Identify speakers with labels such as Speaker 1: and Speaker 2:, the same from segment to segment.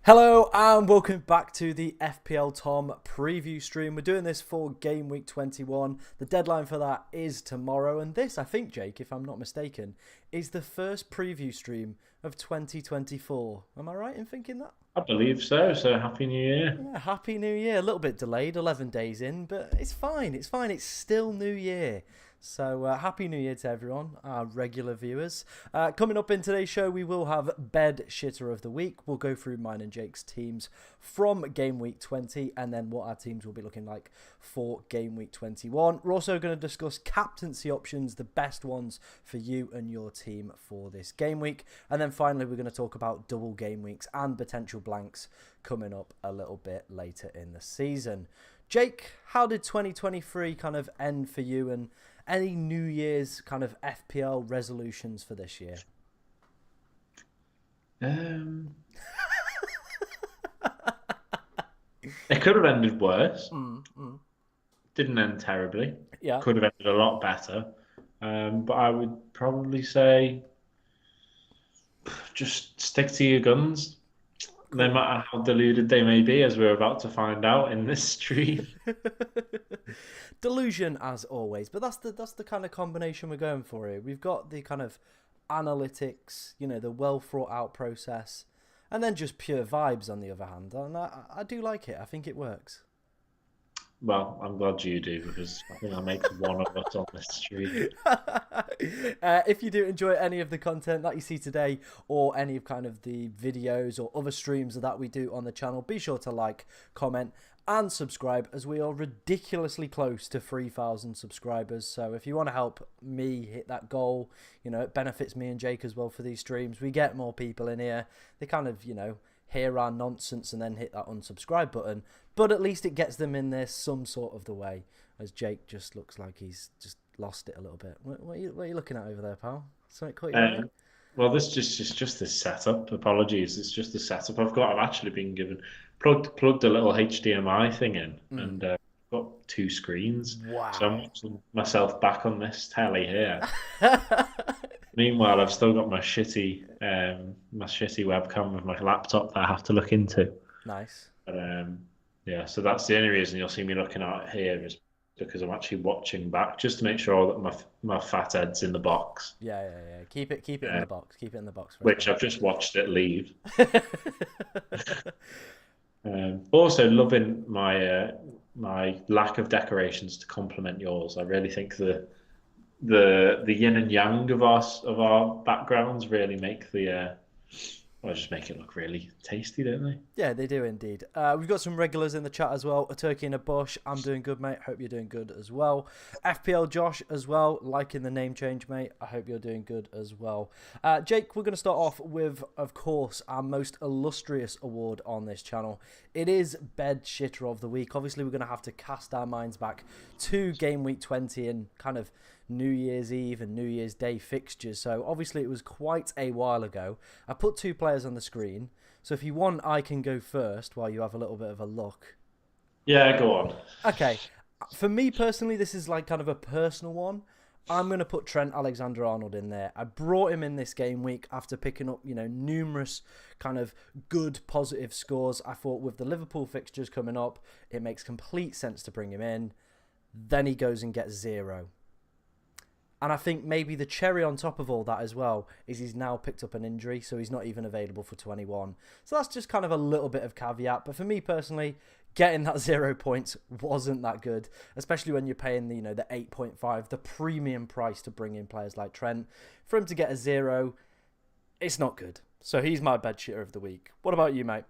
Speaker 1: Hello and welcome back to the FPL Tom preview stream. We're doing this for Game Week 21. The deadline for that is tomorrow, and this, I think, Jake, if I'm not mistaken, is the first preview stream of 2024. Am I right in thinking that?
Speaker 2: I believe so. So happy New Year.
Speaker 1: Yeah, Happy New Year. A little bit delayed, 11 days in, but it's fine. It's fine. It's still New Year. So Happy New Year to everyone, our regular viewers. Coming up in today's show, we will have Bed Shitter of the Week. We'll go through mine and Jake's teams from Game Week 20 and then what our teams will be looking like for Game Week 21. We're also going to discuss captaincy options, the best ones for you and your team for this game week. And then finally, we're going to talk about double game weeks and potential blanks coming up a little bit later in the season. Jake, how did 2023 kind of end for you, and any New Year's kind of FPL resolutions for this year?
Speaker 2: Um, it could have ended worse. Didn't end terribly.
Speaker 1: Yeah.
Speaker 2: Could have ended a lot better. But I would probably say just stick to your guns, no
Speaker 1: Cool.
Speaker 2: matter how deluded they may be, as we're about to find out in this stream.
Speaker 1: Delusion as always, but that's the kind of combination we're going for here. We've got the kind of analytics, the well thought out process, and then just pure vibes on the other hand. And I do like it. I think it works.
Speaker 2: Well, I'm glad you do because I think that makes one of us on this stream.
Speaker 1: If you do enjoy any of the content that you see today, or any of kind of the videos or other streams that we do on the channel, be sure to like, comment, and subscribe, as we are ridiculously close to 3,000 subscribers. So if you want to help me hit that goal, it benefits me and Jake as well for these streams. We get more people in here. They kind of, hear our nonsense and then hit that unsubscribe button, but at least it gets them in there some sort of the way, as Jake just looks like he's just lost it a little bit. What are you looking at over there, pal? Something caught your eye?
Speaker 2: Um, well, this just this setup. Apologies, it's just the setup I've got. I've actually been given plugged a little HDMI thing in,
Speaker 1: Mm.
Speaker 2: and got two screens. So I'm
Speaker 1: Wow.
Speaker 2: watching myself back on this telly here. Meanwhile, I've still got my shitty webcam with my laptop that I have to look into.
Speaker 1: Nice.
Speaker 2: But yeah, so that's the only reason you'll see me looking out here is because I'm actually watching back just to make sure that my fat head's in the box.
Speaker 1: Yeah. Keep it in
Speaker 2: Uh,
Speaker 1: the box. Keep it in the box for
Speaker 2: which
Speaker 1: everyone.
Speaker 2: I've just watched it leave. Also, loving my lack of decorations to complement yours. I really think the yin and yang of our backgrounds really make well, just make it look really tasty, don't they?
Speaker 1: Yeah, they do indeed. We've got some regulars in the chat as well. A turkey in a bush. I'm doing good, mate. Hope you're doing good as well. FPL Josh as well, liking the name change, mate. I hope you're doing good as well. Jake, we're going to start off with, of course, our most illustrious award on this channel. It is Bed Shitter of the Week. Obviously, we're going to have to cast our minds back to Game Week 20 and kind of New Year's Eve and New Year's Day fixtures. So obviously it was quite a while ago. I put two players on the screen. So if you want, I can go first while you have a little bit of a look.
Speaker 2: Yeah, go on.
Speaker 1: Okay. For me personally, this is like kind of a personal one. I'm going to put Trent Alexander-Arnold in there. I brought him in this game week after picking up, numerous kind of good positive scores. I thought with the Liverpool fixtures coming up, it makes complete sense to bring him in. Then he goes and gets 0. And I think maybe the cherry on top of all that as well is he's now picked up an injury, so he's not even available for 21. So that's just kind of a little bit of caveat. But for me personally, getting that 0 points wasn't that good, especially when you're paying the 8.5, the premium price to bring in players like Trent. For him to get a 0, it's not good. So he's my bed shitter of the week. What about you, mate?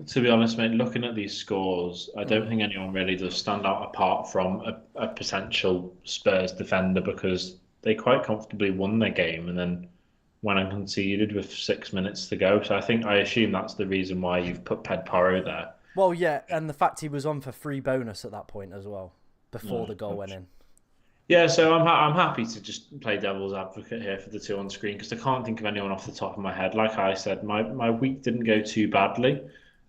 Speaker 2: To be honest, mate, looking at these scores, I don't
Speaker 1: Mm.
Speaker 2: think anyone really does stand out apart from a potential Spurs defender because they quite comfortably won their game and then went and conceded with 6 minutes to go. So I assume that's the reason why you've put Ped Porro there.
Speaker 1: Well, yeah, and the fact he was on for free bonus at that point as well, before
Speaker 2: Yeah.
Speaker 1: the goal went in.
Speaker 2: Yeah, so I'm happy to just play devil's advocate here for the two on screen because I can't think of anyone off the top of my head. Like I said, my week didn't go too badly.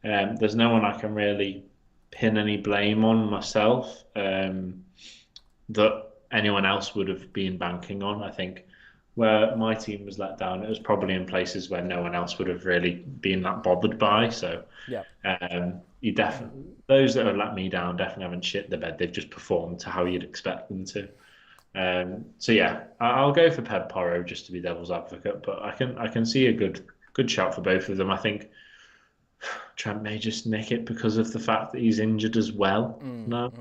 Speaker 2: There's no one I can really pin any blame on myself that anyone else would have been banking on. I think where my team was let down, it was probably in places where no one else would have really been that bothered by. So
Speaker 1: Yeah.
Speaker 2: you definitely those that have let me down definitely haven't shit the bed. They've just performed to how you'd expect them to. So yeah, I'll go for Ped Porro just to be devil's advocate, but I can see a good shout for both of them. I think Trent may just nick it because of the fact that he's injured as well. No.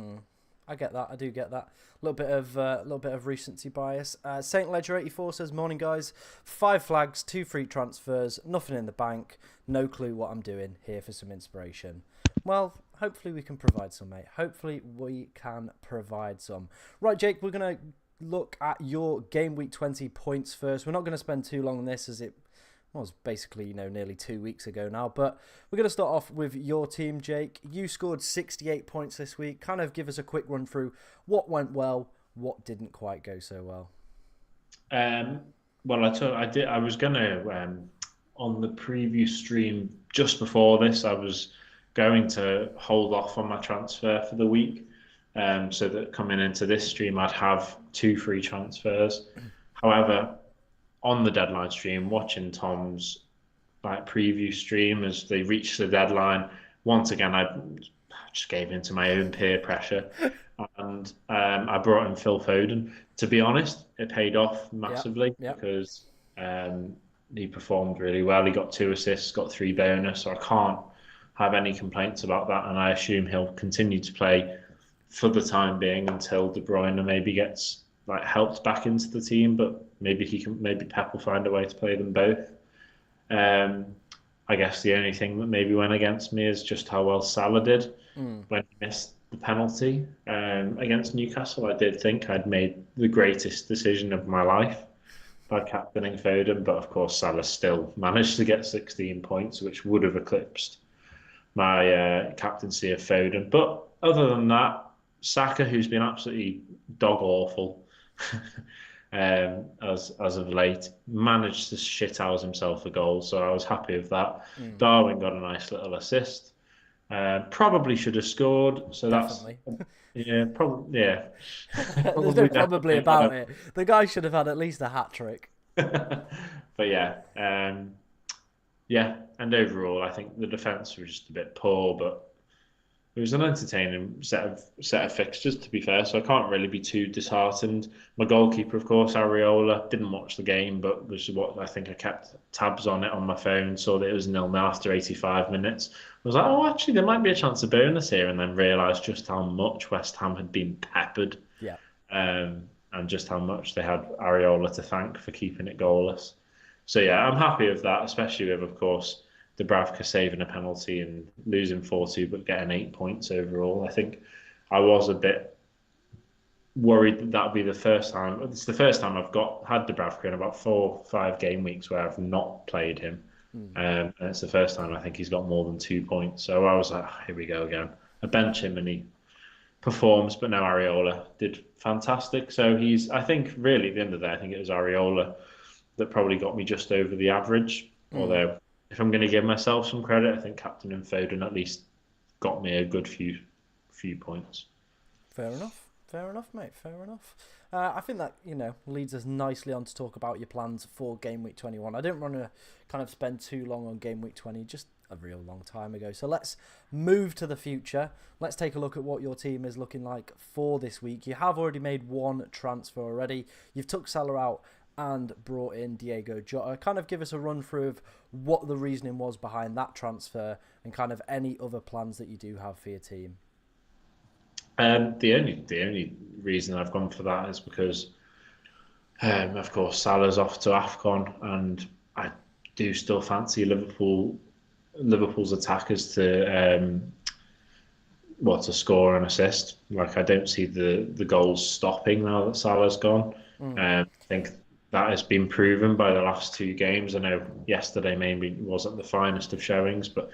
Speaker 1: I get that. I do get that. A little bit of recency bias. Saint Ledger 84 says, "Morning guys. 5 flags, 2 free transfers, nothing in the bank. No clue what I'm doing. Here for some inspiration." Well, hopefully we can provide some, mate. Hopefully we can provide some. Right, Jake. We're gonna look at your game week 20 points first. We're not going to spend too long on this as it was basically, nearly 2 weeks ago now. But we're going to start off with your team, Jake. You scored 68 points this week. Kind of give us a quick run through what went well, what didn't quite go so well.
Speaker 2: Well, I did. I was gonna on the previous stream just before this. I was going to hold off on my transfer for the week, so that coming into this stream, I'd have 2 free transfers. However, on the deadline stream, watching Tom's preview stream as they reached the deadline, once again I just gave in to my own peer pressure, and I brought in Phil Foden. To be honest, it paid off
Speaker 1: Yeah,
Speaker 2: massively
Speaker 1: yeah.
Speaker 2: because he performed really well. He got 2 assists, got 3 bonus, so I can't have any complaints about that. And I assume he'll continue to play for the time being until De Bruyne maybe gets helped back into the team. But maybe Pep will find a way to play them both. Um, I guess the only thing that maybe went against me is just how well Salah did when he missed the penalty against Newcastle. I did think I'd made the greatest decision of my life by captaining Foden, but of course Salah still managed to get 16 points, which would have eclipsed my captaincy of Foden. But other than that, Saka, who's been absolutely dog awful as of late, managed to shithouse himself a goal, so I was happy with that. Darwin got a nice little assist. Probably should have scored, so that's
Speaker 1: Definitely.
Speaker 2: yeah, probably yeah,
Speaker 1: There's no
Speaker 2: probably
Speaker 1: probably
Speaker 2: definitely.
Speaker 1: about it. The guy should have had at least a hat trick.
Speaker 2: But yeah, yeah, and overall, I think the defense was just a bit poor, but it was an entertaining set of fixtures, to be fair. So I can't really be too disheartened. My goalkeeper, of course, Areola, didn't watch the game, but was what I think I kept tabs on it on my phone. Saw that it was 0-0 after 85 minutes. I was like, oh, actually, there might be a chance of bonus here, and then realised just how much West Ham had been peppered,
Speaker 1: Yeah.
Speaker 2: and just how much they had Areola to thank for keeping it goalless. So yeah, I'm happy with that, especially with, of course, Dubravka saving a penalty and losing 4-2, but getting 8 points overall. I think I was a bit worried that that'd be the first time. It's the first time I've had Dubravka in about 4 or 5 game weeks where I've not played him. And it's the first time I think he's got more than 2 points. So I was like, "Oh, here we go again." I bench him and he performs, but no, Areola did fantastic. So I think, really, at the end of the day, I think it was Areola that probably got me just over the average. Although, if I'm going to give myself some credit, I think Captain and Foden at least got me a good few points.
Speaker 1: Fair enough. Fair enough, mate. Fair enough. I think that, leads us nicely on to talk about your plans for Game Week 21. I don't want to kind of spend too long on Game Week 20, just a real long time ago. So let's move to the future. Let's take a look at what your team is looking like for this week. You have already made 1 transfer already. You've took Salah out and brought in Diego Jota. Kind of give us a run through of what the reasoning was behind that transfer and kind of any other plans that you do have for your team.
Speaker 2: The only reason I've gone for that is because, of course, Salah's off to AFCON, and I do still fancy Liverpool's attackers to score and assist. I don't see the goals stopping now that Salah's gone. I think that has been proven by the last 2 games. I know yesterday maybe wasn't the finest of showings, but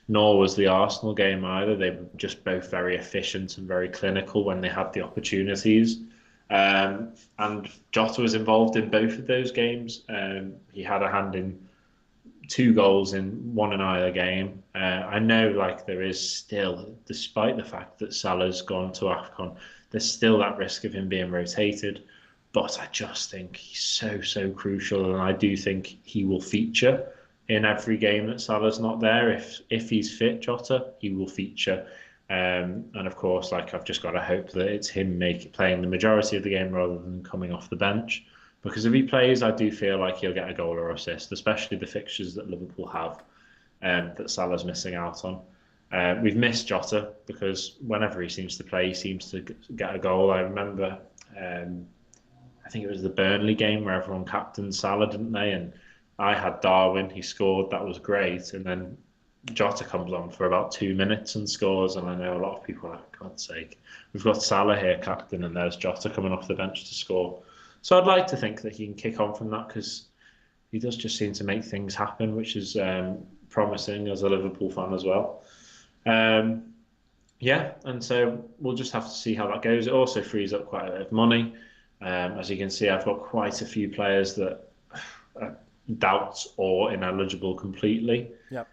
Speaker 2: nor was the Arsenal game either. They were just both very efficient and very clinical when they had the opportunities. And Jota was involved in both of those games. He had a hand in 2 goals in one in either game. I know there is still, despite the fact that Salah's gone to AFCON, there's still that risk of him being rotated. but I just think he's so crucial, and I do think he will feature in every game that Salah's not there. If he's fit, Jota, he will feature. And of course, like I've just got to hope that it's him playing the majority of the game rather than coming off the bench. Because if he plays, I do feel like he'll get a goal or assist, especially the fixtures that Liverpool have that Salah's missing out on. We've missed Jota because whenever he seems to play, he seems to get a goal. I remember, I think it was the Burnley game where everyone captained Salah, didn't they? And I had Darwin, he scored, that was great. And then Jota comes on for about 2 minutes and scores. And I know a lot of people are like, God's sake, we've got Salah here captain, and there's Jota coming off the bench to score. So I'd like to think that he can kick on from that because he does just seem to make things happen, which is promising as a Liverpool fan as well. Um, yeah, and so we'll just have to see how that goes. It also frees up quite a bit of money. As you can see, I've got quite a few players that are doubts or ineligible completely.
Speaker 1: Yep.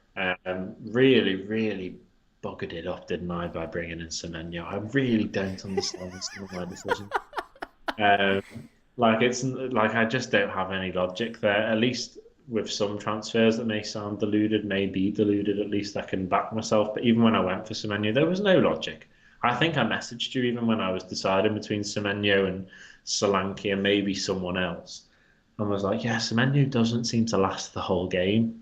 Speaker 2: Really buggered it up, didn't I, by bringing in Semenyo? I really don't understand some of my decisions. Um, it's like I just don't have any logic there. At least with some transfers that may sound deluded, may be deluded, at least I can back myself. But even when I went for Semenyo, there was no logic. I think I messaged you even when I was deciding between Semenyo and Solanke and maybe someone else. And was like, yeah, Semenyo doesn't seem to last the whole game.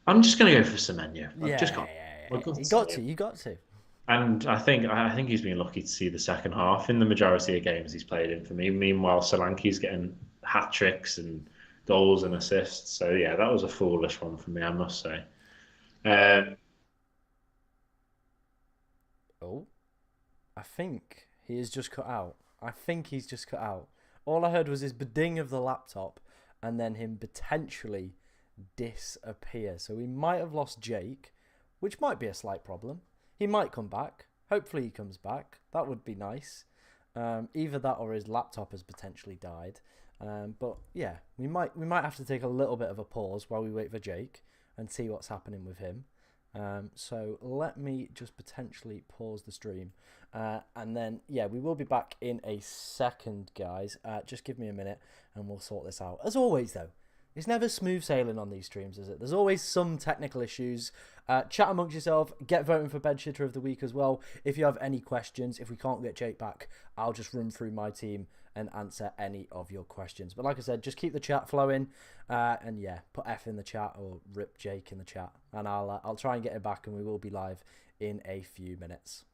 Speaker 2: I'm just going to go for Semenyo. I've just got.
Speaker 1: You got to. You got to.
Speaker 2: And I think he's been lucky to see the second half in the majority of games he's played in for me. Meanwhile, Solanke's getting hat tricks and goals and assists. So yeah, that was a foolish one for me, I must say. Um,
Speaker 1: Oh, I think he is just cut out. I think he's just cut out. All I heard was his ding of the laptop and then him potentially disappear. So we might have lost Jake, which might be a slight problem. He might come back. Hopefully he comes back. That would be nice. Either that or his laptop has potentially died. But yeah, we might have to take a little bit of a pause while we wait for Jake and see what's happening with him. So let me just potentially pause the stream. And then, yeah, we will be back in a second, guys. Just give me a minute and we'll sort this out. As always, though, it's never smooth sailing on these streams, is it? There's always some technical issues. Chat amongst yourself. Get voting for Bedshitter of the Week as well. If you have any questions, if we can't get Jake back, I'll just run through my team and answer any of your questions. But like I said, just keep the chat flowing. And yeah, put F in the chat or rip Jake in the chat. And I'll try and get it back and we will be live in a few minutes.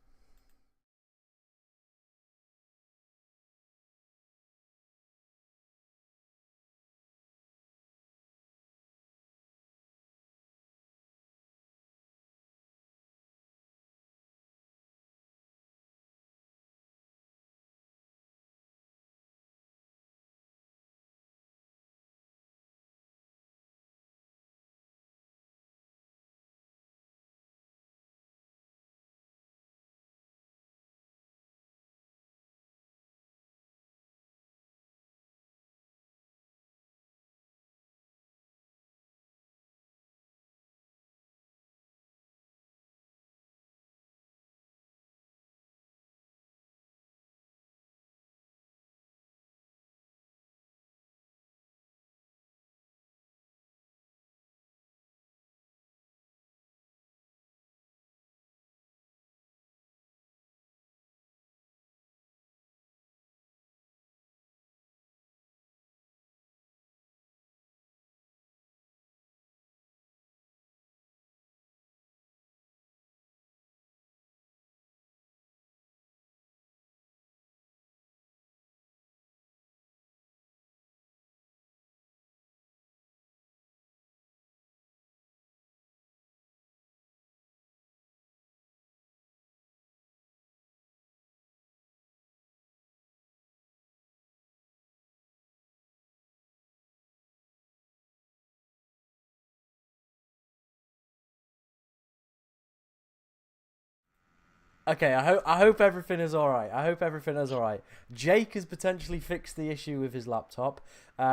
Speaker 1: Okay, I hope everything is all right. I hope everything is all right. Jake has potentially fixed the issue with his laptop,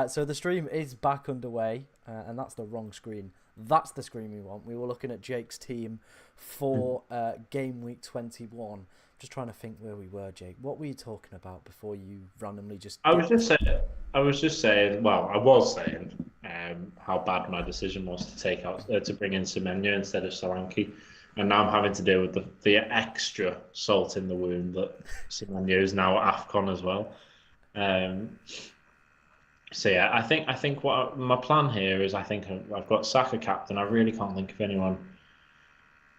Speaker 1: so the stream is back underway, and that's the wrong screen. That's the screen we want. We were looking at Jake's team for Game Week 21. Just trying to think where we were, Jake. What were you talking about before you randomly just
Speaker 2: I was
Speaker 1: dipped?
Speaker 2: just saying, I was just saying, well, I was saying how bad my decision was to take out to bring in Semenyo instead of Solanke, and now I'm having to deal with the extra salt in the wound that Semenyo is now at AFCON as well. Um, so yeah, I think what my plan here is, I think I've got Saka captain. I really can't think of anyone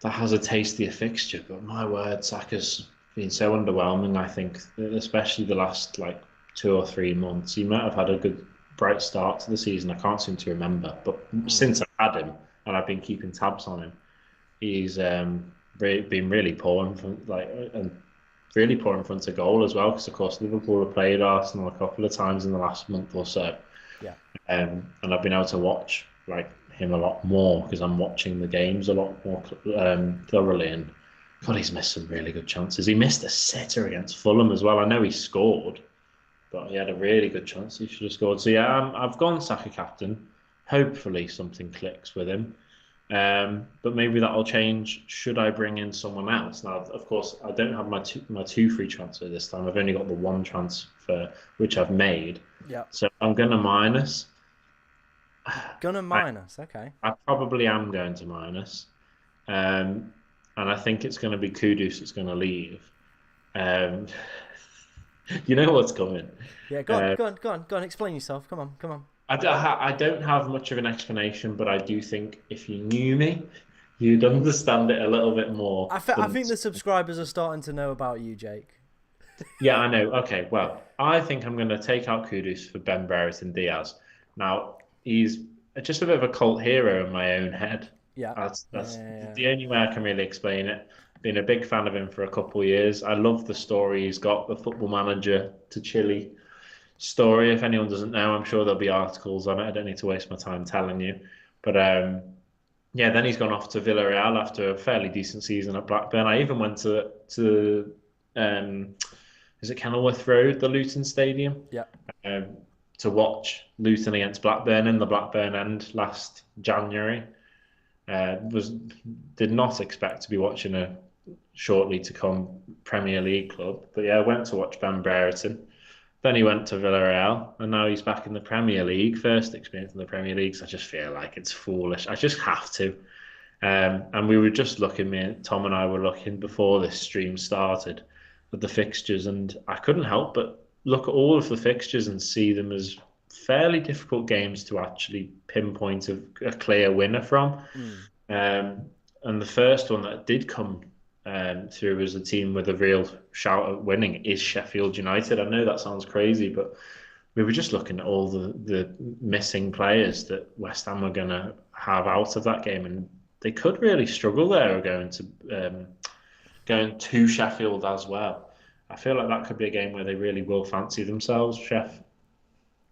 Speaker 2: that has a tastier fixture, but my word, Saka's been so underwhelming. I think, especially the last like 2 or 3 months, he might have had a good bright start to the season. I can't seem to remember, but
Speaker 1: Mm.
Speaker 2: since I've had him and I've been keeping tabs on him, he's been really poor and really poor in front of goal as well. Because of course Liverpool have played Arsenal a couple of times in the last month or so,
Speaker 1: Yeah.
Speaker 2: and I've been able to watch like him a lot more because I'm watching the games a lot more thoroughly. And God, he's missed some really good chances. He missed a sitter against Fulham as well. I know he scored, but he had a really good chance. He should have scored. So yeah, I've gone Saka captain. Hopefully something clicks with him. But maybe that'll change. Should I bring in someone else? Now, of course, I don't have my two free transfer this time. I've only got the one transfer which I've made.
Speaker 1: Yeah.
Speaker 2: So I'm gonna minus.
Speaker 1: Gonna
Speaker 2: I,
Speaker 1: minus. Okay.
Speaker 2: I probably am going to minus. Um, and I think it's going to be Kudus that's going to leave. Um, you know what's coming.
Speaker 1: Yeah. Go on.
Speaker 2: Uh,
Speaker 1: Go on. Go on. Go on. Explain yourself. Come on. Come on.
Speaker 2: I don't have much of an explanation, but I do think if you knew me, you'd understand it a little bit more
Speaker 1: I
Speaker 2: than.
Speaker 1: think the subscribers are starting to know about you, Jake.
Speaker 2: Yeah, I know. Okay, well, I think I'm going to take out Kudus for Ben Brereton Diaz. Now, he's just a bit of a cult hero in my own head.
Speaker 1: Yeah.
Speaker 2: That's
Speaker 1: Yeah.
Speaker 2: the only way I can really explain it. Been a big fan of him for a couple of years. I love the story he's got, the football manager to Chile story. If anyone doesn't know, I'm sure there'll be articles on it. I don't need to waste my time telling you. But yeah, then he's gone off to Villarreal after a fairly decent season at Blackburn. I even went to um, is it Kenilworth Road, the Luton Stadium,
Speaker 1: Yeah.
Speaker 2: um, to watch Luton against Blackburn in the Blackburn end last January. Was Did not expect to be watching a shortly to come Premier League club, but yeah, I went to watch Ben Brereton. Then he went to Villarreal, and now he's back in the Premier League. First experience in the Premier League, so I just feel like it's foolish. I just have to. And we were just looking, Tom and I were looking before this stream started at the fixtures, and I couldn't help but look at all of the fixtures and see them as fairly difficult games to actually pinpoint a clear winner from.
Speaker 1: Mm.
Speaker 2: Um, and the first one that did come through as a team with a real shout at winning is Sheffield United. I know that sounds crazy, but we were just looking at all the missing players that West Ham were going to have out of that game, and they could really struggle there going to Sheffield as well. I feel like that could be a game where they really will fancy themselves, Chef.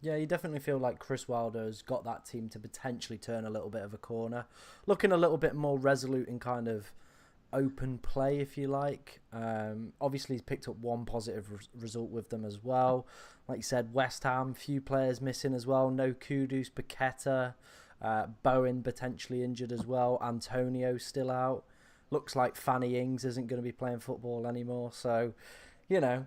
Speaker 1: Yeah, you definitely feel like Chris Wilder's got that team to potentially turn a little bit of a corner, looking a little bit more resolute in kind of open play, if you like. Obviously, he's picked up one positive result with them as well. Like you said, West Ham, few players missing as well. No Kudus, Paqueta, Bowen potentially injured as well. Antonio still out. Looks like Fanny Ings isn't going to be playing football anymore. So, you know,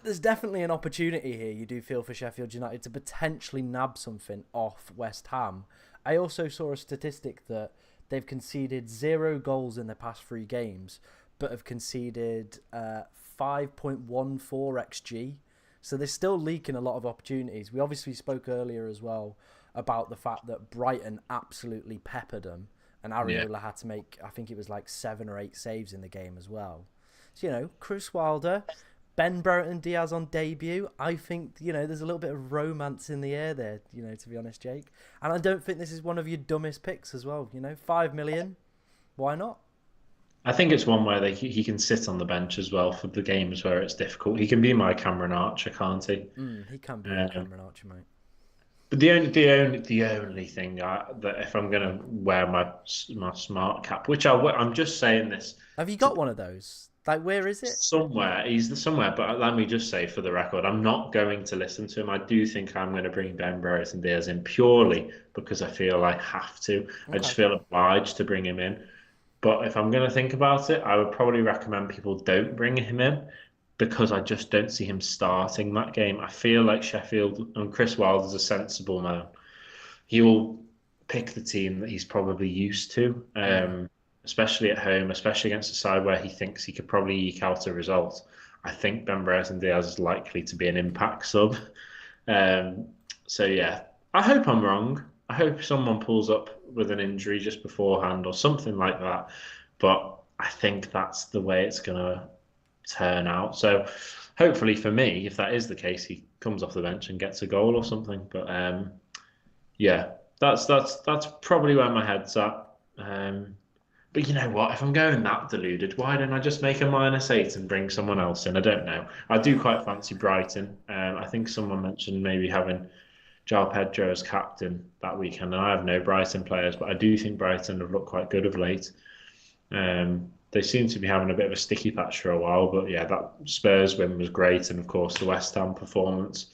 Speaker 1: there's definitely an opportunity here, you do feel, for Sheffield United to potentially nab something off West Ham. I also saw a statistic that they've conceded 0 goals in their past 3 games, but have conceded 5.14 XG. So they're still leaking a lot of opportunities. We obviously spoke earlier as well about the fact that Brighton absolutely peppered them, and
Speaker 2: Yeah.
Speaker 1: Areola had to make, I think it was like 7 or 8 saves in the game as well. So, you know, Chris Wilder, Ben Brereton Diaz on debut. I think, you know, there's a little bit of romance in the air there, you know, to be honest, Jake. And I don't think this is one of your dumbest picks as well, you know. 5 million, why not?
Speaker 2: I think it's one where he can sit on the bench as well for the games where it's difficult. He can be my Cameron Archer, can't he?
Speaker 1: He can be your
Speaker 2: Um,
Speaker 1: Cameron Archer, mate.
Speaker 2: but the only thing that if I'm gonna wear my smart cap, which I'm just saying this
Speaker 1: Have you
Speaker 2: to
Speaker 1: got one of those? Like, where is it?
Speaker 2: somewhere, somewhere. But let me just say for the record, I'm not going to listen to him. I do think I'm going to bring Ben Brereton Diaz in purely because I feel I have to. I just
Speaker 1: Okay.
Speaker 2: feel obliged to bring him in. But if I'm going to think about it, I would probably recommend people don't bring him in because I just don't see him starting that game. I feel like Sheffield and Chris Wilder's a sensible man. He will pick the team that he's probably used to, especially at home, especially against a side where he thinks he could probably eke out a result. I think Ben Brereton Diaz is likely to be an impact sub. Um, so yeah, I hope I'm wrong. I hope someone pulls up with an injury just beforehand or something like that. But I think that's the way it's gonna turn out. So hopefully for me, if that is the case, he comes off the bench and gets a goal or something. But yeah, that's probably where my head's at. But you know what? If I'm going that deluded, why don't I just make a -8 and bring someone else in? I don't know. I do quite fancy Brighton. I think someone mentioned maybe having João Pedro as captain that weekend, and I have no Brighton players, but I do think Brighton have looked quite good of late. They seem to be having a bit of a sticky patch for a while, but yeah, that Spurs win was great, and of course the West Ham performance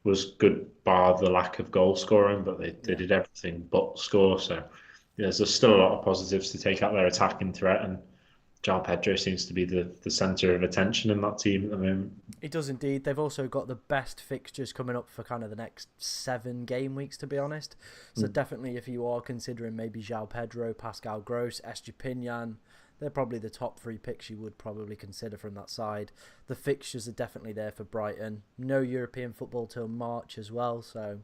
Speaker 2: was good, bar the lack of goal scoring, but they did everything but score. So yeah, there's still a lot of positives to take out their attacking threat, and João Pedro seems to be the centre of attention in that team at the moment.
Speaker 1: It does indeed. They've also got the best fixtures coming up for kind of the next 7 game weeks, to be honest. So definitely, if you are considering maybe João Pedro, Pascal Gross, Estupinian, they're probably the top 3 picks you would probably consider from that side. The fixtures are definitely there for Brighton. No European football till March as well, so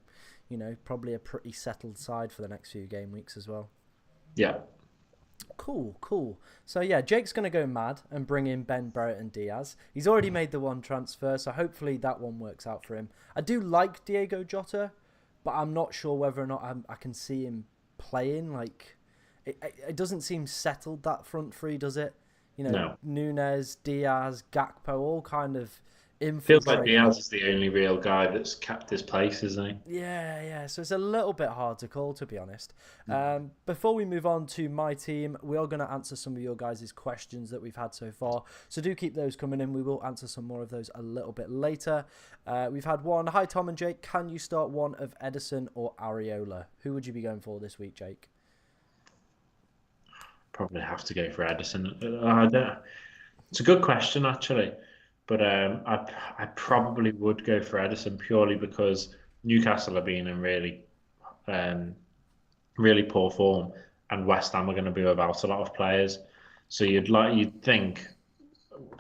Speaker 1: probably a pretty settled side for the next few game weeks as well.
Speaker 2: Yeah.
Speaker 1: Cool. So yeah, Jake's going to go mad and bring in Ben Brereton Diaz. He's already made the one transfer, so hopefully that one works out for him. I do like Diego Jota, but I'm not sure whether or not I can see him playing. Like, it doesn't seem settled, that front three, does it?
Speaker 2: No.
Speaker 1: Nunez, Diaz, Gakpo, all kind of
Speaker 2: Feels like
Speaker 1: infiltrating.
Speaker 2: Diaz is the only real guy that's kept his place, isn't
Speaker 1: he? Yeah. So it's a little bit hard to call, to be honest. Before we move on to my team, we are going to answer some of your guys' questions that we've had so far. So do keep those coming in. We will answer some more of those a little bit later. We've had one. Hi, Tom and Jake. Can you start one of Edison or Areola? Who would you be going for this week, Jake?
Speaker 2: Probably have to go for Edison. I don't. It's a good question, actually. But I probably would go for Edison purely because Newcastle are being in really poor form, and West Ham are going to be without a lot of players. So you'd think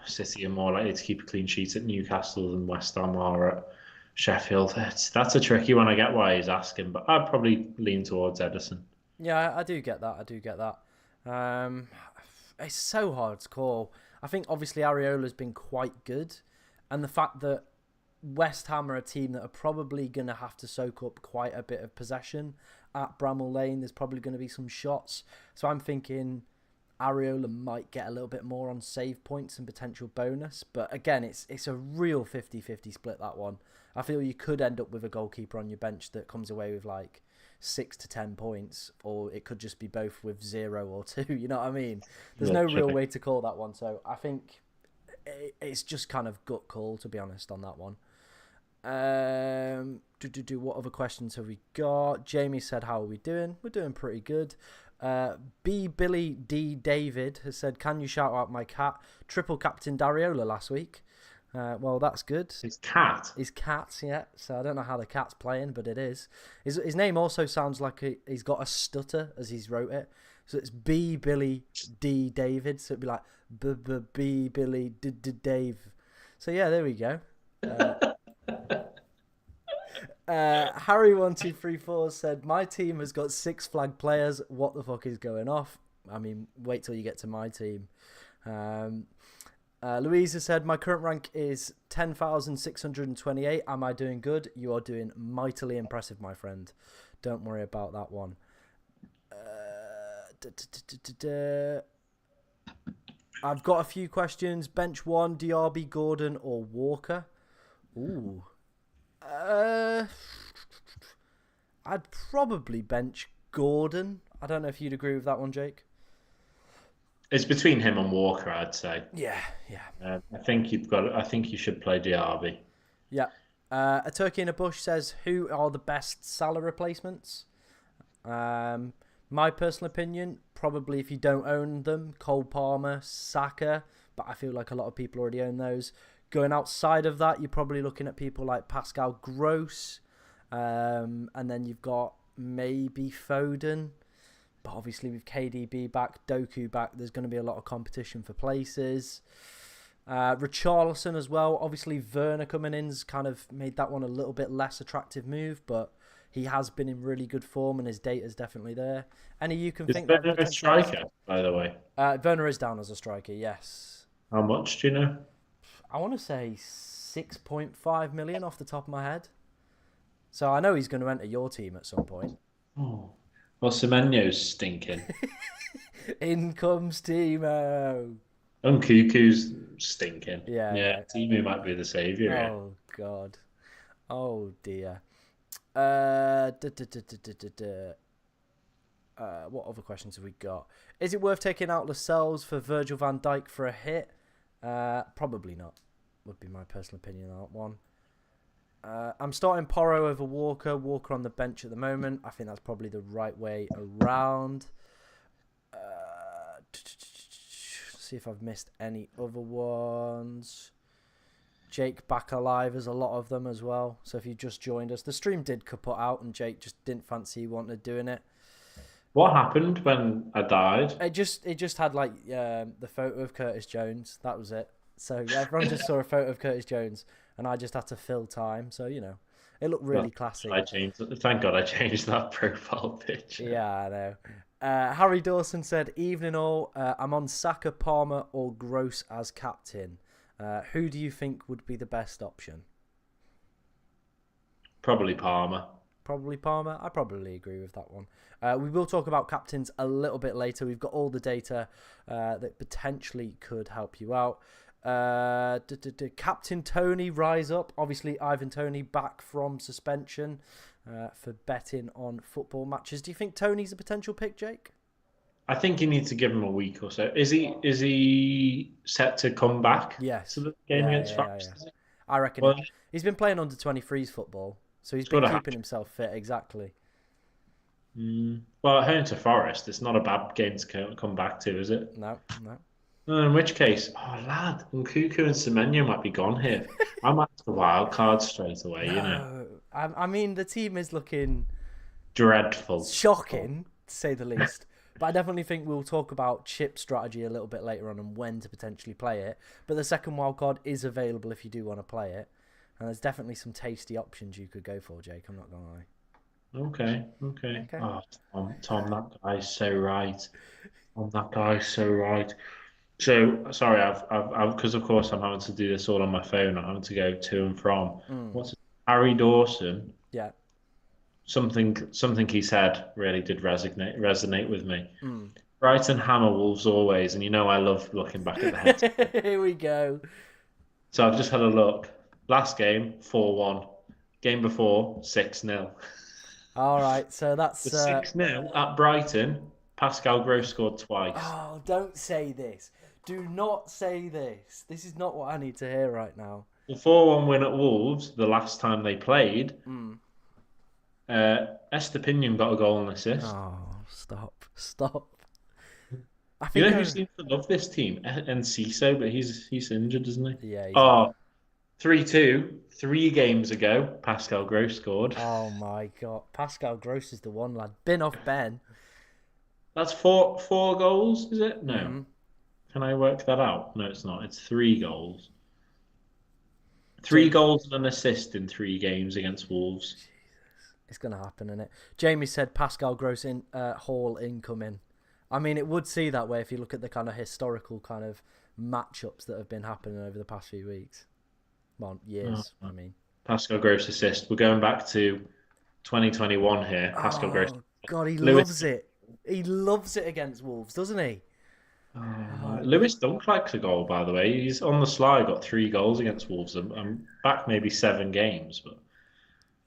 Speaker 2: City are more likely to keep a clean sheet at Newcastle than West Ham are at Sheffield. That's a tricky one. I get why he's asking, but I'd probably lean towards Edison.
Speaker 1: Yeah, I do get that. It's so hard to call. I think obviously Areola's been quite good, and the fact that West Ham are a team that are probably going to have to soak up quite a bit of possession at Bramall Lane, there's probably going to be some shots. So I'm thinking Areola might get a little bit more on save points and potential bonus, but again, it's a real 50-50 split, that one. I feel you could end up with a goalkeeper on your bench that comes away with like 6 to 10 points, or it could just be both with 0 or 2. You know what I mean? There's no real way to call that one, so I think it's just kind of gut call, to be honest, on that one. What other questions have we got? Jamie said, how are we doing? We're doing pretty good. B Billy D David has said, can you shout out my cat? Triple captain Dariola last week. Well, that's good.
Speaker 2: His cat?
Speaker 1: His cat's, yeah. So I don't know how the cat's playing, but it is. His name also sounds like he's got a stutter as he's wrote it. So it's B Billy D David. So it'd be like B Billy D Dave. So yeah, there we go. Harry1234 said, my team has got 6 flag players. What the fuck is going off? I mean, wait till you get to my team. Louisa said, my current rank is 10,628. Am I doing good? You are doing mightily impressive, my friend. Don't worry about that one. I've got a few questions. Bench 1, Diaby, Gordon or Walker? Ooh. I'd probably bench Gordon. I don't know if you'd agree with that one, Jake.
Speaker 2: It's between him and Walker, I'd say.
Speaker 1: Yeah.
Speaker 2: I think you should play Diaby.
Speaker 1: Yeah. A Turkey in a Bush says, who are the best Salah replacements? My My personal opinion, probably if you don't own them, Cole Palmer, Saka, but I feel like a lot of people already own those. Going outside of that, you're probably looking at people like Pascal Gross, and then you've got maybe Foden. But obviously with KDB back, Doku back, there's going to be a lot of competition for places. Richarlison as well. Obviously Werner coming in's kind of made that one a little bit less attractive move, but he has been in really good form and his data's definitely there. Any you can
Speaker 2: Is
Speaker 1: think of
Speaker 2: Werner a
Speaker 1: potentially?
Speaker 2: striker, by the way?
Speaker 1: Werner is down as a striker, yes.
Speaker 2: How much do you know?
Speaker 1: I want to say 6.5 million off the top of my head. So I know he's going to enter your team at some point.
Speaker 2: Oh, well, Semenyo's stinking.
Speaker 1: In comes Timo.
Speaker 2: Nkuku's stinking.
Speaker 1: Yeah.
Speaker 2: Timu might be the saviour here.
Speaker 1: Oh, God. Oh, dear. What other questions have we got? Is it worth taking out Lascelles for Virgil van Dijk for a hit? Probably not. Would be my personal opinion on that one. I'm starting Porro over Walker. Walker on the bench at the moment. I think that's probably the right way around. See if I've missed any other ones. Jake back alive as a lot of them as well. So if you just joined us, the stream did put out and Jake just didn't fancy he wanted doing it.
Speaker 2: What happened when I died?
Speaker 1: It just had like the photo of Curtis Jones. That was it. So everyone just saw a photo of Curtis Jones, and I just had to fill time. So it looked really classy.
Speaker 2: Thank God I changed that profile picture.
Speaker 1: Yeah, I know. Harry Dawson said, "Evening all. I'm on Saka, Palmer, or Gross as captain. Who do you think would be the best option?"
Speaker 2: Probably Palmer.
Speaker 1: Probably Palmer. I probably agree with that one. We will talk about captains a little bit later. We've got all the data that potentially could help you out. Captain Tony rise up. Obviously, Ivan Toney back from suspension for betting on football matches. Do you think Tony's a potential pick, Jake?
Speaker 2: I think you need to give him a week or so. Is he set to come back?
Speaker 1: Yes.
Speaker 2: To the game against France?
Speaker 1: Yeah. I reckon he's been playing under 23s football, so he's been keeping himself fit. Exactly.
Speaker 2: Well, at home to Forest, it's not a bad game to come back to, is it?
Speaker 1: No.
Speaker 2: In which case, lad, Nkuku and Semenyo might be gone here. I might have the wild card straight away,
Speaker 1: I mean, the team is looking
Speaker 2: dreadful.
Speaker 1: Shocking, to say the least. But I definitely think we'll talk about chip strategy a little bit later on and when to potentially play it. But the second wild card is available if you do want to play it. And there's definitely some tasty options you could go for, Jake. I'm not going to lie.
Speaker 2: Okay. Oh, Tom, that guy's so right. That guy's so right. So sorry, I've because of course I'm having to do this all on my phone. I'm having to go to and from. What's it? Harry Dawson?
Speaker 1: Yeah.
Speaker 2: Something he said really did resonate with me. Brighton hammer Wolves always, and I love looking back at the head.
Speaker 1: Here we go.
Speaker 2: So I've just had a look. Last game 4-1. Game before 6-0.
Speaker 1: All right, so that's
Speaker 2: 6-0 at Brighton. Pascal Gross scored twice.
Speaker 1: Oh, don't say this. Do not say this. This is not what I need to hear right now.
Speaker 2: The 4-1 win at Wolves, the last time they played, Estepinian got a goal and assist.
Speaker 1: Oh, stop. I
Speaker 2: think who seems to love this team? Enciso, but he's injured, isn't he?
Speaker 1: Yeah.
Speaker 2: 3-2, 3 games ago, Pascal Gross scored.
Speaker 1: Oh my God. Pascal Gross is the one, lad. Bin off Ben.
Speaker 2: That's four goals, is it? No. Can I work that out? No, it's not. It's 3 goals. 3 goals and an assist in 3 games against Wolves.
Speaker 1: Jesus. It's going to happen, isn't it? Jamie said Pascal Gross in Hall incoming. I mean, it would see that way if you look at the kind of historical kind of matchups that have been happening over the past few weeks. Well, years, I mean.
Speaker 2: Pascal Gross assist. We're going back to 2021 here. Pascal Gross.
Speaker 1: God, he loves it. He loves it against Wolves, doesn't he?
Speaker 2: Lewis Dunk likes a goal, by the way. He's on the slide, got 3 goals against Wolves. I'm back maybe 7 games, but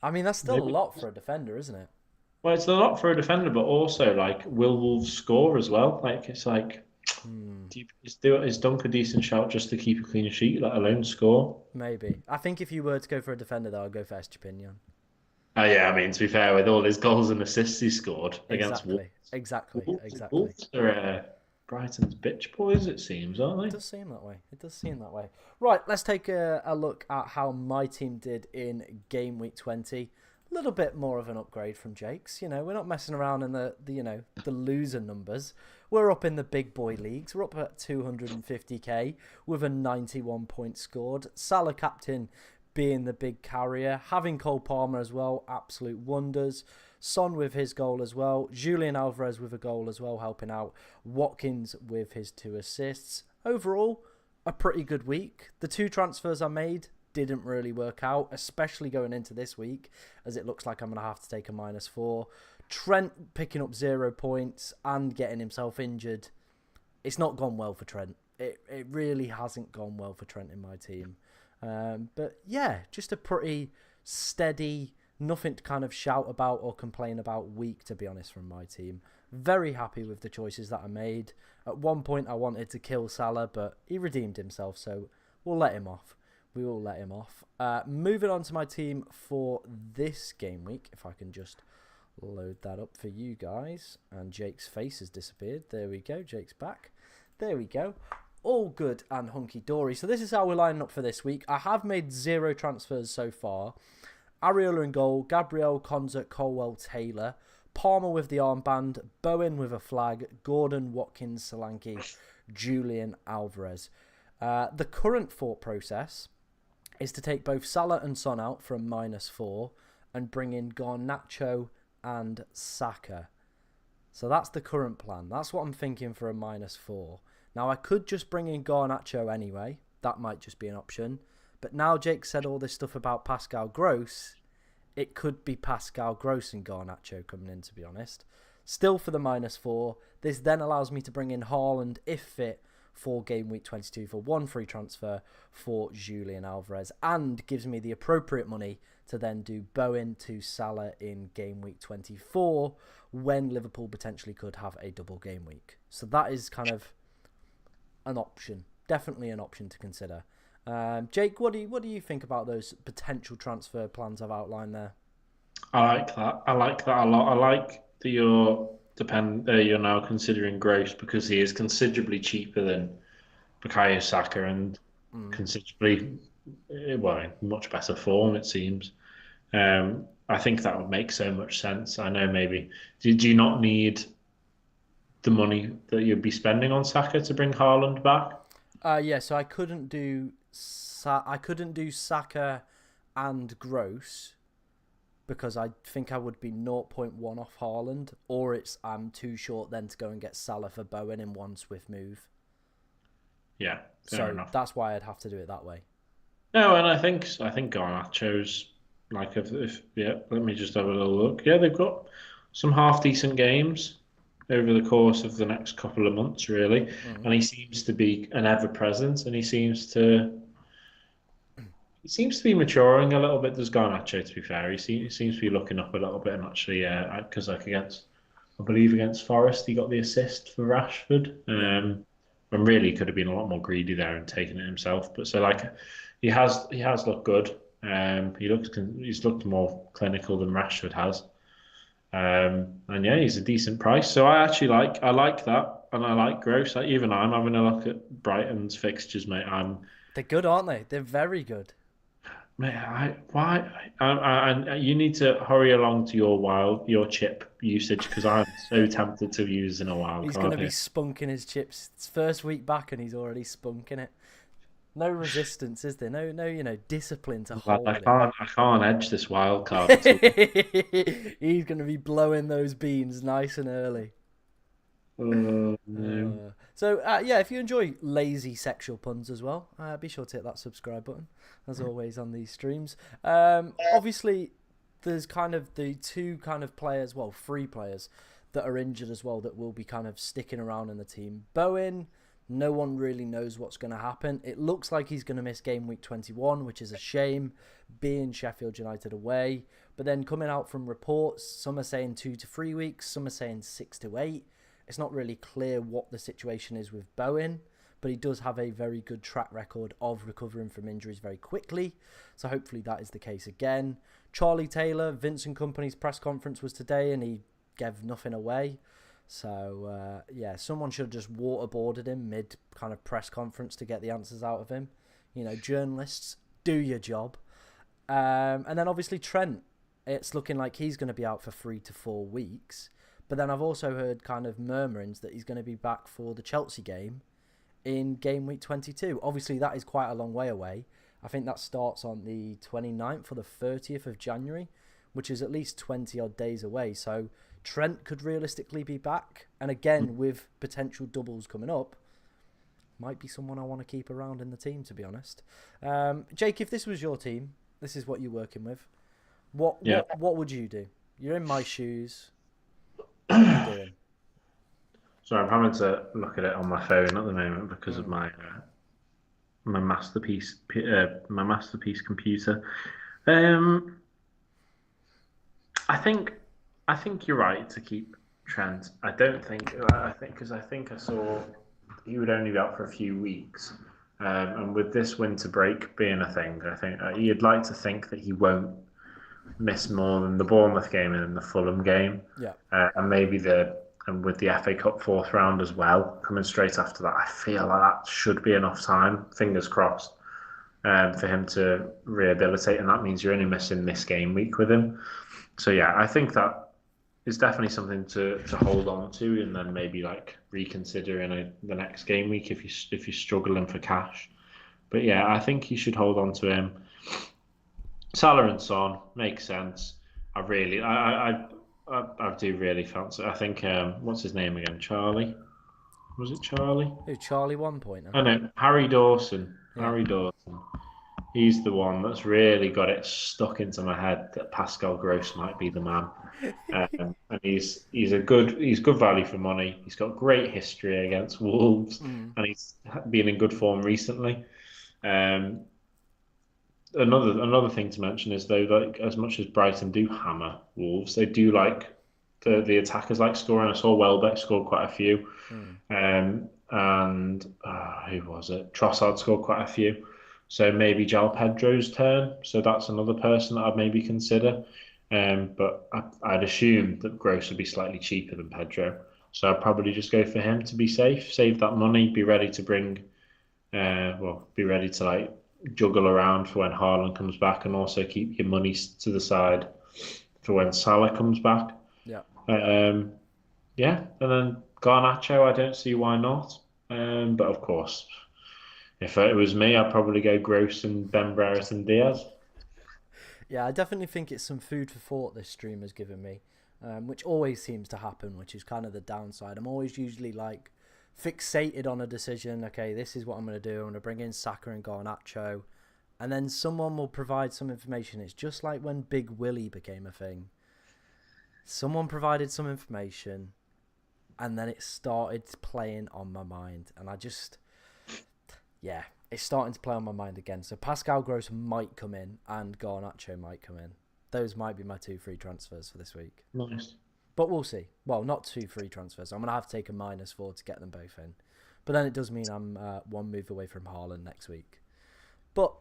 Speaker 1: I mean that's still a lot for a defender, isn't it?
Speaker 2: Well, it's a lot for a defender, but also like will Wolves score as well? Like it's like, is Dunk a decent shout just to keep a clean sheet, let alone score?
Speaker 1: Maybe. I think if you were to go for a defender, though, I'd go for Estepinian.
Speaker 2: Yeah, I mean, to be fair, with all his goals and assists he scored against Wolves,
Speaker 1: Exactly, exactly, exactly.
Speaker 2: Wolves are Brighton's bitch boys, it seems, aren't
Speaker 1: It
Speaker 2: they?
Speaker 1: does seem that way. It does seem that way. Right, let's take a look at how my team did in game week 20. A little bit more of an upgrade from Jake's. You know, we're not messing around in the loser numbers. We're up in the big boy leagues. We're up at 250k with a 91 point scored. Salah captain being the big carrier. Having Cole Palmer as well, absolute wonders. Son with his goal as well. Julian Alvarez with a goal as well, helping out. Watkins with his 2 assists. Overall, a pretty good week. The 2 transfers I made didn't really work out, especially going into this week, as it looks like I'm going to have to take a -4. Trent picking up 0 points and getting himself injured. It's not gone well for Trent. It really hasn't gone well for Trent in my team. But yeah, just a pretty steady, nothing to kind of shout about or complain about week, to be honest, from my team. Very happy with the choices that I made. At one point, I wanted to kill Salah, but he redeemed himself, so we'll let him off. We will let him off. Moving on to my team for this game week, if I can just load that up for you guys. And Jake's face has disappeared. There we go. Jake's back. There we go. All good and hunky-dory. So this is how we're lining up for this week. I have made 0 transfers so far. Areola in goal, Gabriel, Konza, Colwell, Taylor, Palmer with the armband, Bowen with a flag, Gordon, Watkins, Solanke, Julian, Alvarez. The current thought process is to take both Salah and Son out for a -4 and bring in Garnacho and Saka. So that's the current plan. That's what I'm thinking for a -4. Now, I could just bring in Garnacho anyway. That might just be an option. But now Jake said all this stuff about Pascal Gross, it could be Pascal Gross and Garnacho coming in, to be honest. Still for the -4. This then allows me to bring in Haaland, if fit, for game week 22 for 1 free transfer for Julian Alvarez, and gives me the appropriate money to then do Bowen to Salah in game week 24 when Liverpool potentially could have a double game week. So that is kind of an option. Definitely an option to consider. Jake, what do you think about those potential transfer plans I've outlined there?
Speaker 2: I like that. I like that a lot. I like that you're now considering Gross because he is considerably cheaper than Bukayo Saka and considerably, well, in much better form, it seems. I think that would make so much sense. I know maybe. Did you not need the money that you'd be spending on Saka to bring Haaland back?
Speaker 1: Yeah, so I couldn't do Saka and Gross because I think I would be 0.1 off Haaland, or I'm too short then to go and get Salah for Bowen in one swift move.
Speaker 2: Yeah, fair
Speaker 1: So
Speaker 2: enough.
Speaker 1: that's why I'd have to do it that way.
Speaker 2: No, and I think Garnacho's like if yeah. Let me just have a little look. Yeah, they've got some half decent games over the course of the next couple of months, really, and he seems to be an ever present, and he seems to be maturing a little bit. Does Garnacho, to be fair, he seems to be looking up a little bit, and actually, because like I believe against Forest, he got the assist for Rashford.
Speaker 1: Yeah.
Speaker 2: And really could have been a lot more greedy there and taken it himself. But so like he has looked good. He's looked more clinical than Rashford has. And yeah, he's a decent price. So I like that, and I like Gross. Like, even I'm having a look at Brighton's fixtures, mate.
Speaker 1: They're good, aren't they? They're very good.
Speaker 2: Mate, and you need to hurry along to your chip usage because I'm so tempted to use in a wild
Speaker 1: He's going to
Speaker 2: card
Speaker 1: be
Speaker 2: here.
Speaker 1: spunking his chips. It's first week back and he's already spunking it. No resistance, is there? No, discipline to
Speaker 2: Like,
Speaker 1: hold
Speaker 2: I
Speaker 1: it.
Speaker 2: can't I can't edge this wild card until.
Speaker 1: He's going to be blowing those beans nice and early.
Speaker 2: No.
Speaker 1: Yeah, if you enjoy lazy sexual puns as well, be sure to hit that subscribe button, as always on these streams. Obviously, there's kind of the 2 kind of players, well, 3 players that are injured as well that will be kind of sticking around in the team. Bowen, no one really knows what's going to happen. It looks like he's going to miss game week 21, which is a shame, being Sheffield United away. But then coming out from reports, some are saying 2 to 3 weeks, some are saying 6 to 8. It's not really clear what the situation is with Bowen, but he does have a very good track record of recovering from injuries very quickly. So hopefully that is the case again. Charlie Taylor, Vincent Kompany's press conference was today, and he gave nothing away. So, someone should have just waterboarded him mid kind of press conference to get the answers out of him. Journalists, do your job. And then obviously Trent, it's looking like he's going to be out for 3 to 4 weeks. But then I've also heard kind of murmurings that he's going to be back for the Chelsea game in game week 22. Obviously, that is quite a long way away. I think that starts on the 29th or the 30th of January, which is at least 20 odd days away. So Trent could realistically be back. And again, with potential doubles coming up, might be someone I want to keep around in the team, to be honest. Jake, if this was your team, this is what you're working with. What would you do? You're in my shoes. What are you doing?
Speaker 2: So I'm having to look at it on my phone at the moment because of my masterpiece computer. I think you're right to keep Trent. I think because I saw he would only be out for a few weeks, and with this winter break being a thing, I think you'd like to think that he won't miss more than the Bournemouth game and the Fulham game, and maybe with the FA Cup fourth round as well coming straight after that. I feel like that should be enough time. Fingers crossed. For him to rehabilitate, and that means you're only missing this game week with him. So yeah, I think that is definitely something to hold on to, and then maybe like reconsider in the next game week if you're struggling for cash. But yeah, I think you should hold on to him. Salah and Son makes sense. I do really fancy. I think what's his name again? Charlie. Was it Charlie?
Speaker 1: Who, Charlie 1 pointer?
Speaker 2: Oh no, Harry Dawson.
Speaker 1: Yeah.
Speaker 2: Harry Dawson. He's the one that's really got it stuck into my head that Pascal Gross might be the man. And he's good value for money. He's got great history against Wolves, and he's been in good form recently. Another thing to mention is though, like as much as Brighton do hammer Wolves, they do like the attackers like scoring. I saw Welbeck scored quite a few, and who was it? Trossard scored quite a few. So maybe João Pedro's turn. So that's another person that I'd maybe consider. But I'd assume that Gross would be slightly cheaper than Pedro. So I'd probably just go for him to be safe, save that money, be ready to like juggle around for when Haaland comes back, and also keep your money to the side for when Salah comes back.
Speaker 1: Yeah.
Speaker 2: And then Garnacho, I don't see why not. But of course, if it was me, I'd probably go Gross and Ben Brereton Diaz.
Speaker 1: Yeah, I definitely think it's some food for thought this stream has given me, which always seems to happen, which is kind of the downside. I'm always usually like fixated on a decision. Okay, this is what I'm going to do. I'm going to bring in Saka and Garnacho, and then someone will provide some information. It's just like when Big Willie became a thing. Someone provided some information, and then it started playing on my mind, and it's starting to play on my mind again. So Pascal Gross might come in, and Garnacho might come in. Those might be my 2 free transfers for this week.
Speaker 2: Nice.
Speaker 1: But we'll see. Well, not 2 free transfers. I'm going to have to take a -4 to get them both in. But then it does mean I'm 1 move away from Haaland next week. But,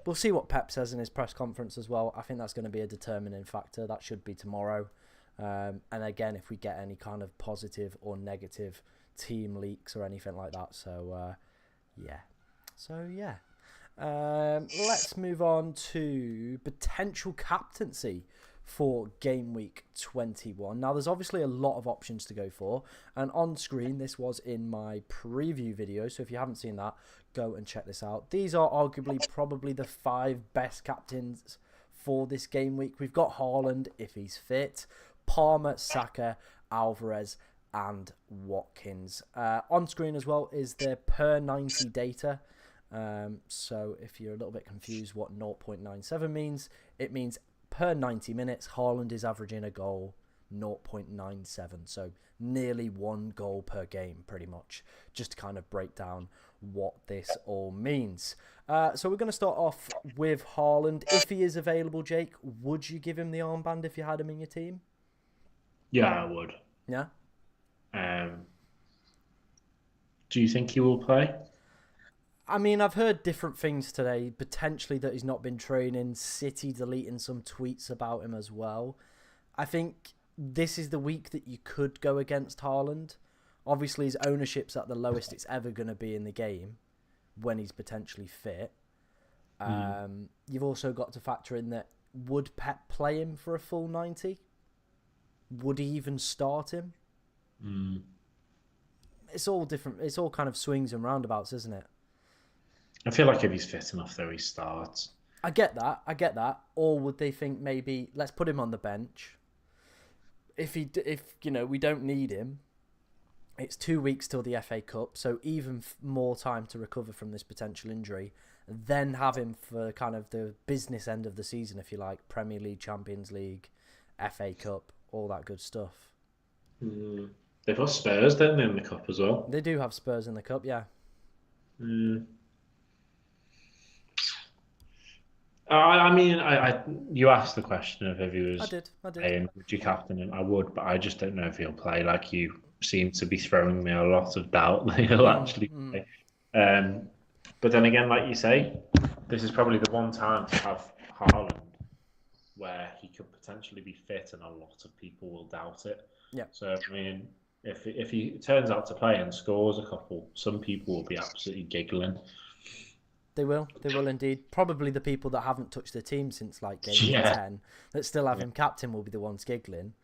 Speaker 1: we'll see what Pep says in his press conference as well. I think that's going to be a determining factor. That should be tomorrow. And again, if we get any kind of positive or negative team leaks or anything like that. So, let's move on to potential captaincy for game week 21. Now, there's obviously a lot of options to go for, and on screen, this was in my preview video, so if you haven't seen that, go and check this out. These are arguably probably the 5 best captains for this game week. We've got Haaland, if he's fit, Palmer, Saka, Alvarez, and Watkins. On screen as well is their per 90 data. So if you're a little bit confused what 0.97 means, it means per 90 minutes, Haaland is averaging a goal 0.97. So nearly 1 goal per game, pretty much, just to kind of break down what this all means. So we're going to start off with Haaland. If he is available, Jake, would you give him the armband if you had him in your team?
Speaker 2: Yeah, I would.
Speaker 1: Yeah?
Speaker 2: Do you think he will play?
Speaker 1: I mean, I've heard different things today. Potentially that he's not been training. City deleting some tweets about him as well. I think this is the week that you could go against Haaland. Obviously, his ownership's at the lowest it's ever going to be in the game when he's potentially fit.
Speaker 2: Mm.
Speaker 1: You've also got to factor in that would Pep play him for a full 90? Would he even start him?
Speaker 2: Mm.
Speaker 1: It's all different. It's all kind of swings and roundabouts, isn't it?
Speaker 2: I feel like if he's fit enough, though, he starts.
Speaker 1: I get that. I get that. Or would they think maybe let's put him on the bench? If we don't need him, it's 2 weeks till the FA Cup, so even more time to recover from this potential injury. Then have him for kind of the business end of the season, if you like, Premier League, Champions League, FA Cup, all that good stuff.
Speaker 2: Mm. They've got Spurs, don't they, in the cup as well?
Speaker 1: They do have Spurs in the cup, yeah.
Speaker 2: Mm. I mean, you asked the question of if he
Speaker 1: I
Speaker 2: was
Speaker 1: did.
Speaker 2: playing, would you captain him? I would, but I just don't know if he'll play. Like you seem to be throwing me a lot of doubt that he'll actually
Speaker 1: Mm.
Speaker 2: play. Um, but then again, like you say, this is probably the one time to have Haaland where he could potentially be fit, and a lot of people will doubt it.
Speaker 1: Yeah.
Speaker 2: So I mean, if he turns out to play and scores a couple, some people will be absolutely giggling.
Speaker 1: They will indeed. Probably the people that haven't touched their team since like game week
Speaker 2: Yeah.
Speaker 1: 10 that still have
Speaker 2: Yeah.
Speaker 1: him captain will be the ones giggling.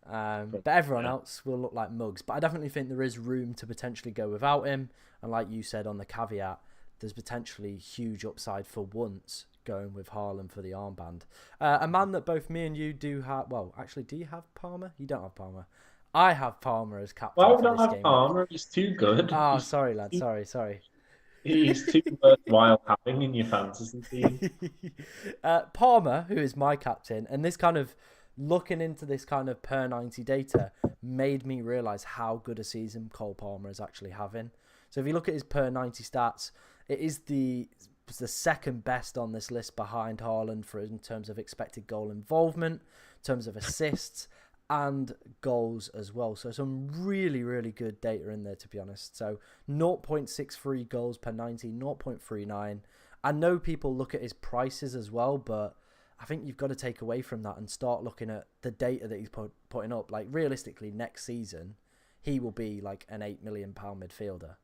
Speaker 1: But everyone
Speaker 2: Yeah.
Speaker 1: else will look like mugs. But I definitely think there is room to potentially go without him. And like you said on the caveat, there's potentially huge upside for once going with Haaland for the armband. A man that both me and you do have. Well, actually, do you have Palmer? You don't have Palmer. I have Palmer as
Speaker 2: Why
Speaker 1: captain
Speaker 2: would
Speaker 1: for
Speaker 2: I
Speaker 1: this
Speaker 2: have
Speaker 1: game week.
Speaker 2: Palmer? He's too good.
Speaker 1: Oh, sorry, lad. Sorry.
Speaker 2: He's too worthwhile having in your fantasy team.
Speaker 1: Palmer, who is my captain, and this kind of looking into this kind of per 90 data made me realise how good a season Cole Palmer is actually having. So if you look at his per 90 stats, it is the second best on this list behind Haaland in terms of expected goal involvement, in terms of assists, and goals as well. So some really, really good data in there, to be honest. So 0.63 goals per 90, 0.39. I know people look at his prices as well, but I think you've got to take away from that and start looking at the data that he's putting up. Like realistically, next season, he will be like an £8 million midfielder.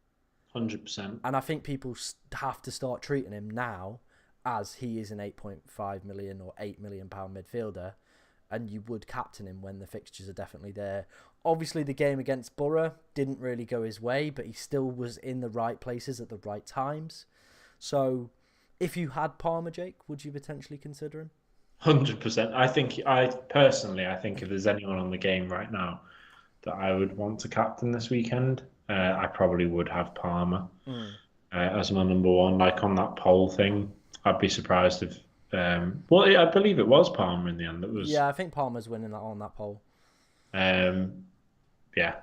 Speaker 2: 100%.
Speaker 1: And I think people have to start treating him now as he is an 8.5 million or £8 million midfielder. And you would captain him when the fixtures are definitely there. Obviously, the game against Borough didn't really go his way, but he still was in the right places at the right times. So, if you had Palmer, Jake, would you potentially consider him?
Speaker 2: 100%. I think if there's anyone on the game right now that I would want to captain this weekend, I probably would have Palmer as my number one. Like on that poll thing, I'd be surprised if. I believe it was Palmer in the end. It was.
Speaker 1: Yeah, I think Palmer's winning that on that poll.
Speaker 2: Yeah.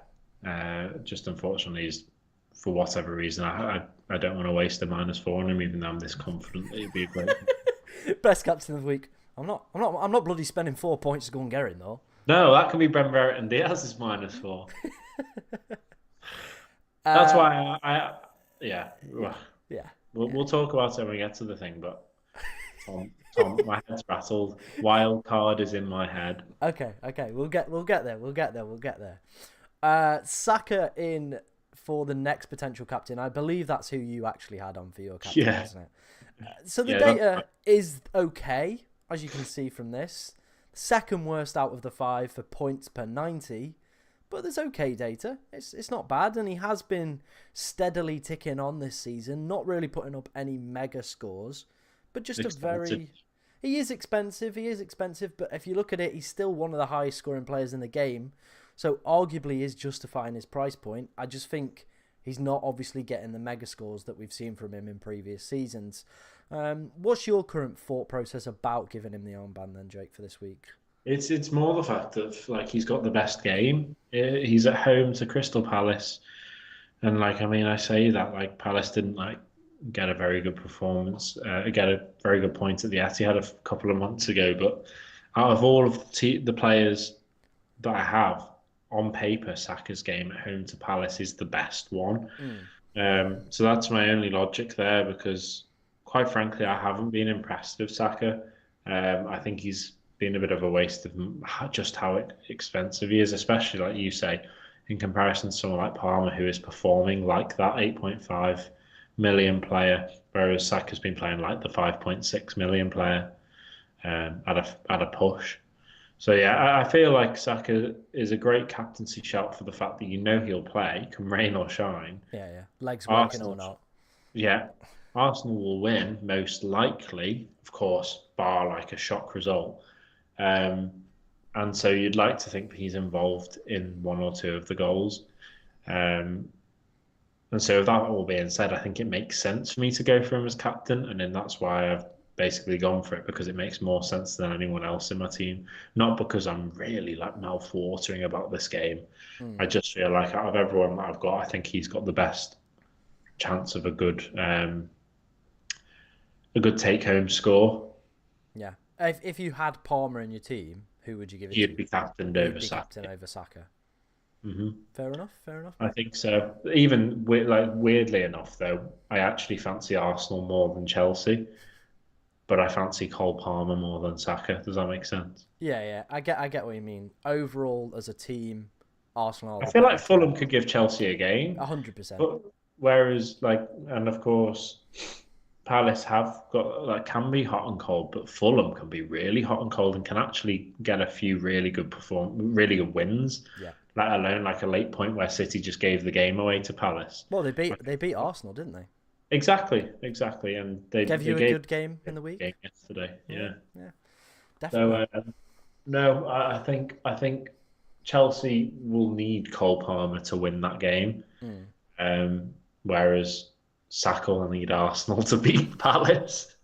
Speaker 2: Just unfortunately, for whatever reason, I don't want to waste a -4 on him, even though I'm this confident that he'd be a great.
Speaker 1: Best captain of the week. I'm not bloody spending 4 points to go and get him though.
Speaker 2: No, that can be Brent Barrett and Diaz's -4. That's why yeah.
Speaker 1: Yeah.
Speaker 2: We'll talk about it when we get to the thing, but Tom, my head's rattled. Wild card is in my head.
Speaker 1: Okay. We'll get there. Saka in for the next potential captain. I believe that's who you actually had on for your captain,
Speaker 2: Yeah.
Speaker 1: isn't it? So the
Speaker 2: Yeah,
Speaker 1: data is okay, as you can see from this. Second worst out of the 5 for points per 90, but there's okay data. It's not bad, and he has been steadily ticking on this season, not really putting up any mega scores, but just He is expensive, but if you look at it, he's still one of the highest scoring players in the game, so arguably is justifying his price point. I just think he's not obviously getting the mega scores that we've seen from him in previous seasons. What's your current thought process about giving him the armband then, Jake, for this week?
Speaker 2: It's more the fact that like he's got the best game. He's at home to Crystal Palace, and like I mean, I say that like Palace didn't like get a very good performance, get a very good point at the Etihad a couple of months ago. But out of all of the players that I have on paper, Saka's game at home to Palace is the best one. So that's my only logic there because, quite frankly, I haven't been impressed with Saka. I think he's been a bit of a waste of just how expensive he is, especially like you say, in comparison to someone like Palmer, who is performing like that 8.5 million player, whereas Saka's been playing like the 5.6 million player at a push. So yeah, I feel like Saka is a great captaincy shout for the fact that you know he'll play, come rain or shine.
Speaker 1: Yeah, yeah. Legs working or
Speaker 2: Arsenal,
Speaker 1: not.
Speaker 2: yeah, Arsenal will win most likely, of course, bar like a shock result. Um, and so you'd like to think that he's involved in one or two of the goals. Um, and so, with that all being said, I think it makes sense for me to go for him as captain, and then that's why I've basically gone for it because it makes more sense than anyone else in my team. Not because I'm really like mouth-watering about this game. I
Speaker 1: Mm,
Speaker 2: just feel like out of everyone that I've got, I think he's got the best chance of a good take-home score.
Speaker 1: yeah. If you had Palmer in your team, who would you give it
Speaker 2: He'd
Speaker 1: to?
Speaker 2: be captained
Speaker 1: He'd
Speaker 2: over
Speaker 1: be
Speaker 2: Saka.
Speaker 1: captain over Saka.
Speaker 2: Hmm
Speaker 1: Fair enough. Fair enough,
Speaker 2: I
Speaker 1: mate.
Speaker 2: think so. Even like weirdly enough, though, I actually fancy Arsenal more than Chelsea, but I fancy Cole Palmer more than Saka. Does that make sense?
Speaker 1: Yeah, yeah. I get what you mean. Overall, as a team, Arsenal are
Speaker 2: I
Speaker 1: the
Speaker 2: feel
Speaker 1: better
Speaker 2: like
Speaker 1: team.
Speaker 2: Fulham could give Chelsea a game,
Speaker 1: 100%.
Speaker 2: but whereas like, and of course, Palace have got like can be hot and cold, but Fulham can be really hot and cold and can actually get a few really good wins.
Speaker 1: Yeah.
Speaker 2: Let alone like a late point where City just gave the game away to Palace.
Speaker 1: Well, they beat
Speaker 2: Like,
Speaker 1: they beat Arsenal, didn't they?
Speaker 2: exactly, and
Speaker 1: Gave
Speaker 2: they
Speaker 1: you a
Speaker 2: gave
Speaker 1: good game in
Speaker 2: the
Speaker 1: the week.
Speaker 2: game yesterday.
Speaker 1: Yeah,
Speaker 2: Yeah.
Speaker 1: yeah.
Speaker 2: So
Speaker 1: Definitely.
Speaker 2: no, I think Chelsea will need Cole Palmer to win that game,
Speaker 1: Mm.
Speaker 2: um, whereas Saka will need Arsenal to beat Palace.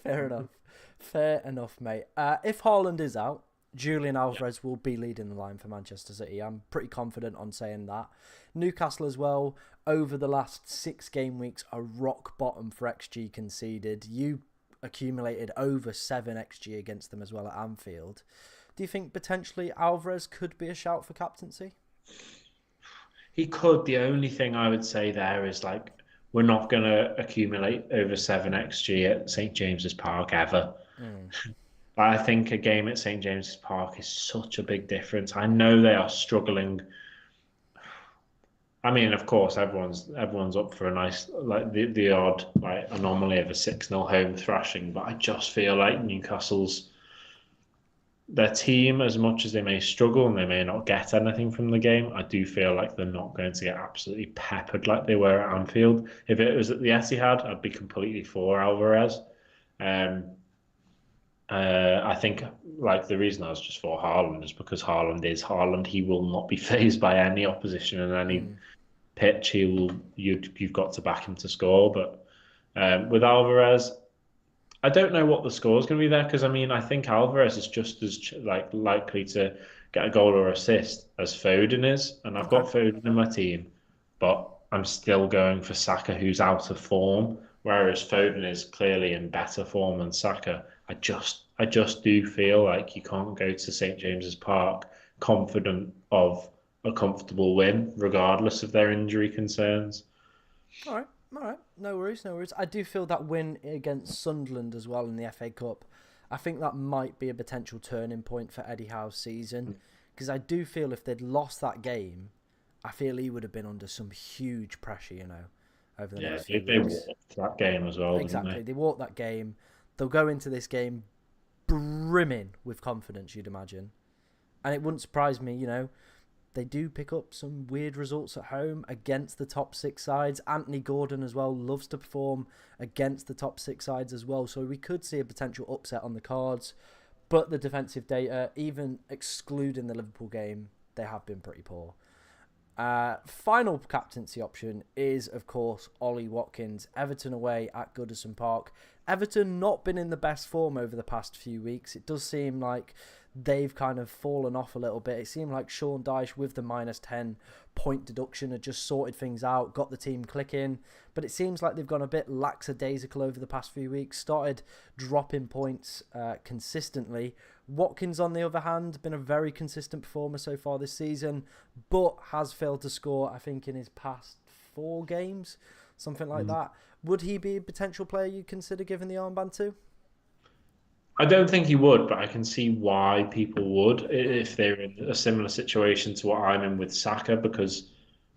Speaker 1: Fair enough. Fair enough, mate. If Haaland is out, Julian
Speaker 2: Yeah.
Speaker 1: Alvarez will be leading the line for Manchester City. I'm pretty confident on saying that. Newcastle as well, over the last 6 game weeks, are rock bottom for XG conceded. You accumulated over 7 XG against them as well at Anfield. Do you think potentially Alvarez could be a shout for captaincy?
Speaker 2: He could. The only thing I would say there is like we're not going to accumulate over 7 XG at St James's Park ever.
Speaker 1: Mm.
Speaker 2: I think a game at St James's Park is such a big difference. I know they are struggling. I mean, of course, everyone's up for a nice like the odd like anomaly of a 6-0 home thrashing, but I just feel like Newcastle's their team, as much as they may struggle and they may not get anything from the game, I do feel like they're not going to get absolutely peppered like they were at Anfield. If it was at the Etihad, I'd be completely for Alvarez. Um, I think like the reason I was just for Haaland is because Haaland is Haaland. He will not be phased by any opposition in any
Speaker 1: Mm.
Speaker 2: pitch. You've got to back him to score. But with Alvarez, I don't know what the score is going to be there because I mean I think Alvarez is just as like likely to get a goal or assist as Foden is, and I've
Speaker 1: Okay.
Speaker 2: got Foden in my team, but I'm still going for Saka who's out of form, whereas Foden is clearly in better form than Saka. I just do feel like you can't go to St James's Park confident of a comfortable win, regardless of their injury concerns.
Speaker 1: All right, all right. No worries, no worries. I do feel that win against Sunderland as well in the FA Cup. I think that might be a potential turning point for Eddie Howe's season because I do feel if they'd lost that game, I feel he would have been under some huge pressure, over the
Speaker 2: Yeah,
Speaker 1: next few
Speaker 2: they
Speaker 1: weeks.
Speaker 2: walked that game as well, didn't they?
Speaker 1: Exactly. They walked that game. They'll go into this game brimming with confidence, you'd imagine. And it wouldn't surprise me, they do pick up some weird results at home against the top 6 sides. Anthony Gordon as well loves to perform against the top 6 sides as well. So we could see a potential upset on the cards. But the defensive data, even excluding the Liverpool game, they have been pretty poor. Final captaincy option is, of course, Ollie Watkins. Everton away at Goodison Park. Everton not been in the best form over the past few weeks. It does seem like they've kind of fallen off a little bit. It seemed like Sean Dyche with the -10 point deduction had just sorted things out, got the team clicking. But it seems like they've gone a bit lackadaisical over the past few weeks, started dropping points consistently. Watkins, on the other hand, been a very consistent performer so far this season, but has failed to score, I think, in his past 4 games, something like that. Would he be a potential player you consider giving the armband to?
Speaker 2: I don't think he would, but I can see why people would if they're in a similar situation to what I'm in with Saka, because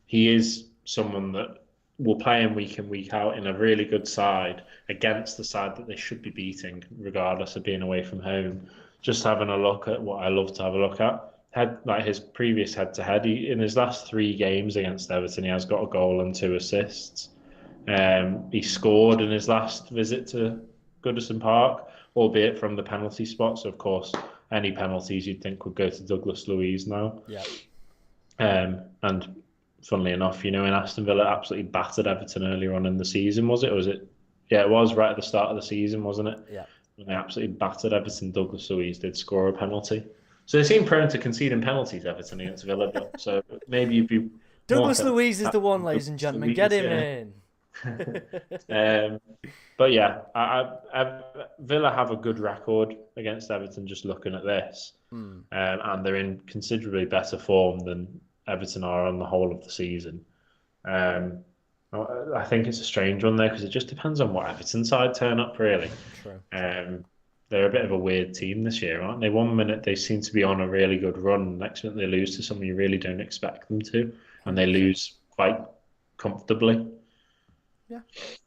Speaker 2: he is someone that will play him week in, week out in a really good side against the side that they should be beating, regardless of being away from home. Just having a look at what I love to have a look at. Had like his previous head-to-head, in his last 3 games against Everton, he has got a goal and 2 assists. He scored in his last visit to Goodison Park, albeit from the penalty spot. So, of course, any penalties you'd think would go to Douglas Luiz now.
Speaker 1: Yeah.
Speaker 2: And funnily enough, in Aston Villa absolutely battered Everton earlier on in the season, was it? Or was it? Yeah, it was right at the start of the season, wasn't it?
Speaker 1: Yeah.
Speaker 2: When they absolutely battered Everton, Douglas Luiz did score a penalty. So they seem prone to conceding penpenalties, Everton, against Villa. So maybe you'd be
Speaker 1: Douglas Luiz is the one, ladies and gentlemen. Get him in.
Speaker 2: But yeah, Villa have a good record against Everton. Just looking at this, and they're in considerably better form than Everton are on the whole of the season. I think it's a strange one there because it just depends on what Everton side turn up. Really,
Speaker 1: True.
Speaker 2: They're a bit of a weird team this year, aren't they? One minute they seem to be on a really good run, next minute they lose to someone you really don't expect them to, and they lose quite comfortably.
Speaker 1: Yeah.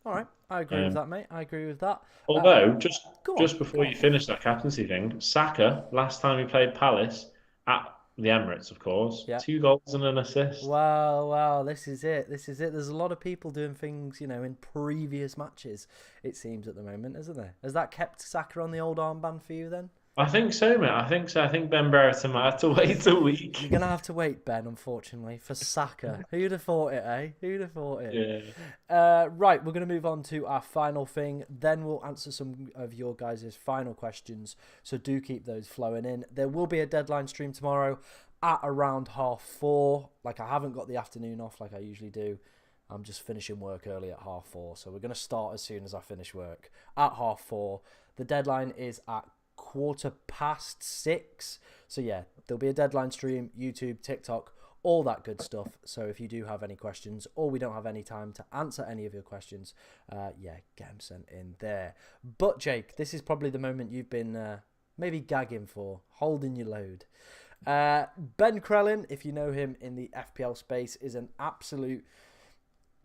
Speaker 1: All right. I agree with that, mate. I agree with that.
Speaker 2: Although, just before you finish that captaincy thing, Saka, last time he played Palace at the Emirates, of course,
Speaker 1: Yeah.
Speaker 2: 2 goals and an assist.
Speaker 1: Wow. This is it. There's a lot of people doing things, in previous matches, it seems, at the moment, isn't there? Has that kept Saka on the old armband for you then?
Speaker 2: I think so, mate. I think so. I think Ben Brereton might have to wait a week.
Speaker 1: You're going to have to wait, Ben, unfortunately, for Saka. Who'd have thought it, eh? Who'd have thought it?
Speaker 2: Yeah.
Speaker 1: Right, we're going to move on to our final thing. Then we'll answer some of your guys' final questions. So do keep those flowing in. There will be a deadline stream tomorrow at around 4:30. Like, I haven't got the afternoon off like I usually do. I'm just finishing work early at 4:30. So we're going to start as soon as I finish work at 4:30. The deadline is at 6:15. So yeah, there'll be a deadline stream, YouTube, TikTok, all that good stuff. So if you do have any questions, or we don't have any time to answer any of your questions, get them sent in there. But Jake, this is probably the moment you've been maybe gagging for, holding your load. Ben Crellin, if you know him in the FPL space, is an absolute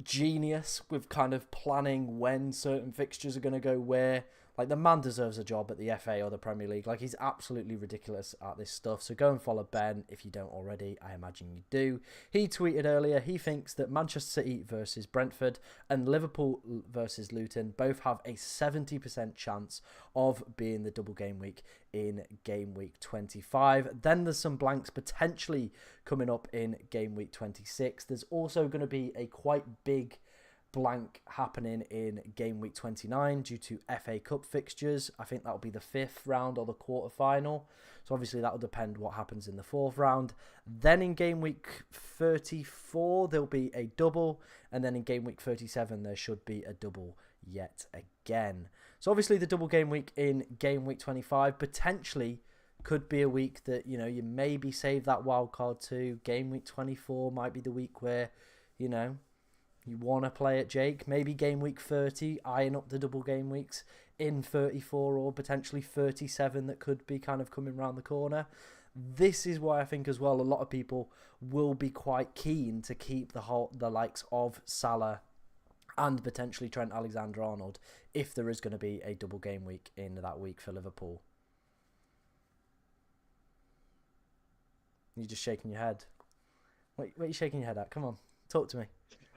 Speaker 1: genius with kind of planning when certain fixtures are going to go where. Like, the man deserves a job at the FA or the Premier League. Like, he's absolutely ridiculous at this stuff. So go and follow Ben if you don't already. I imagine you do. He tweeted earlier, he thinks that Manchester City versus Brentford and Liverpool versus Luton both have a 70% chance of being the double game week in game week 25. Then there's some blanks potentially coming up in game week 26. There's also going to be a quite big blank happening in game week 29 due to FA Cup fixtures. I think that'll be the 5th round or the quarter final. So obviously that'll depend what happens in the 4th round. Then in game week 34 there'll be a double, and then in game week 37 there should be a double yet again. So obviously the double game week in game week 25 potentially could be a week that you maybe save that wild card to. Game week 24 might be the week where you want to play it, Jake. Maybe game week 30, eyeing up the double game weeks in 34 or potentially 37 that could be kind of coming around the corner. This is why I think as well a lot of people will be quite keen to keep the likes of Salah and potentially Trent Alexander-Arnold if there is going to be a double game week in that week for Liverpool. You're just shaking your head. What are you shaking your head at? Come on, talk to me.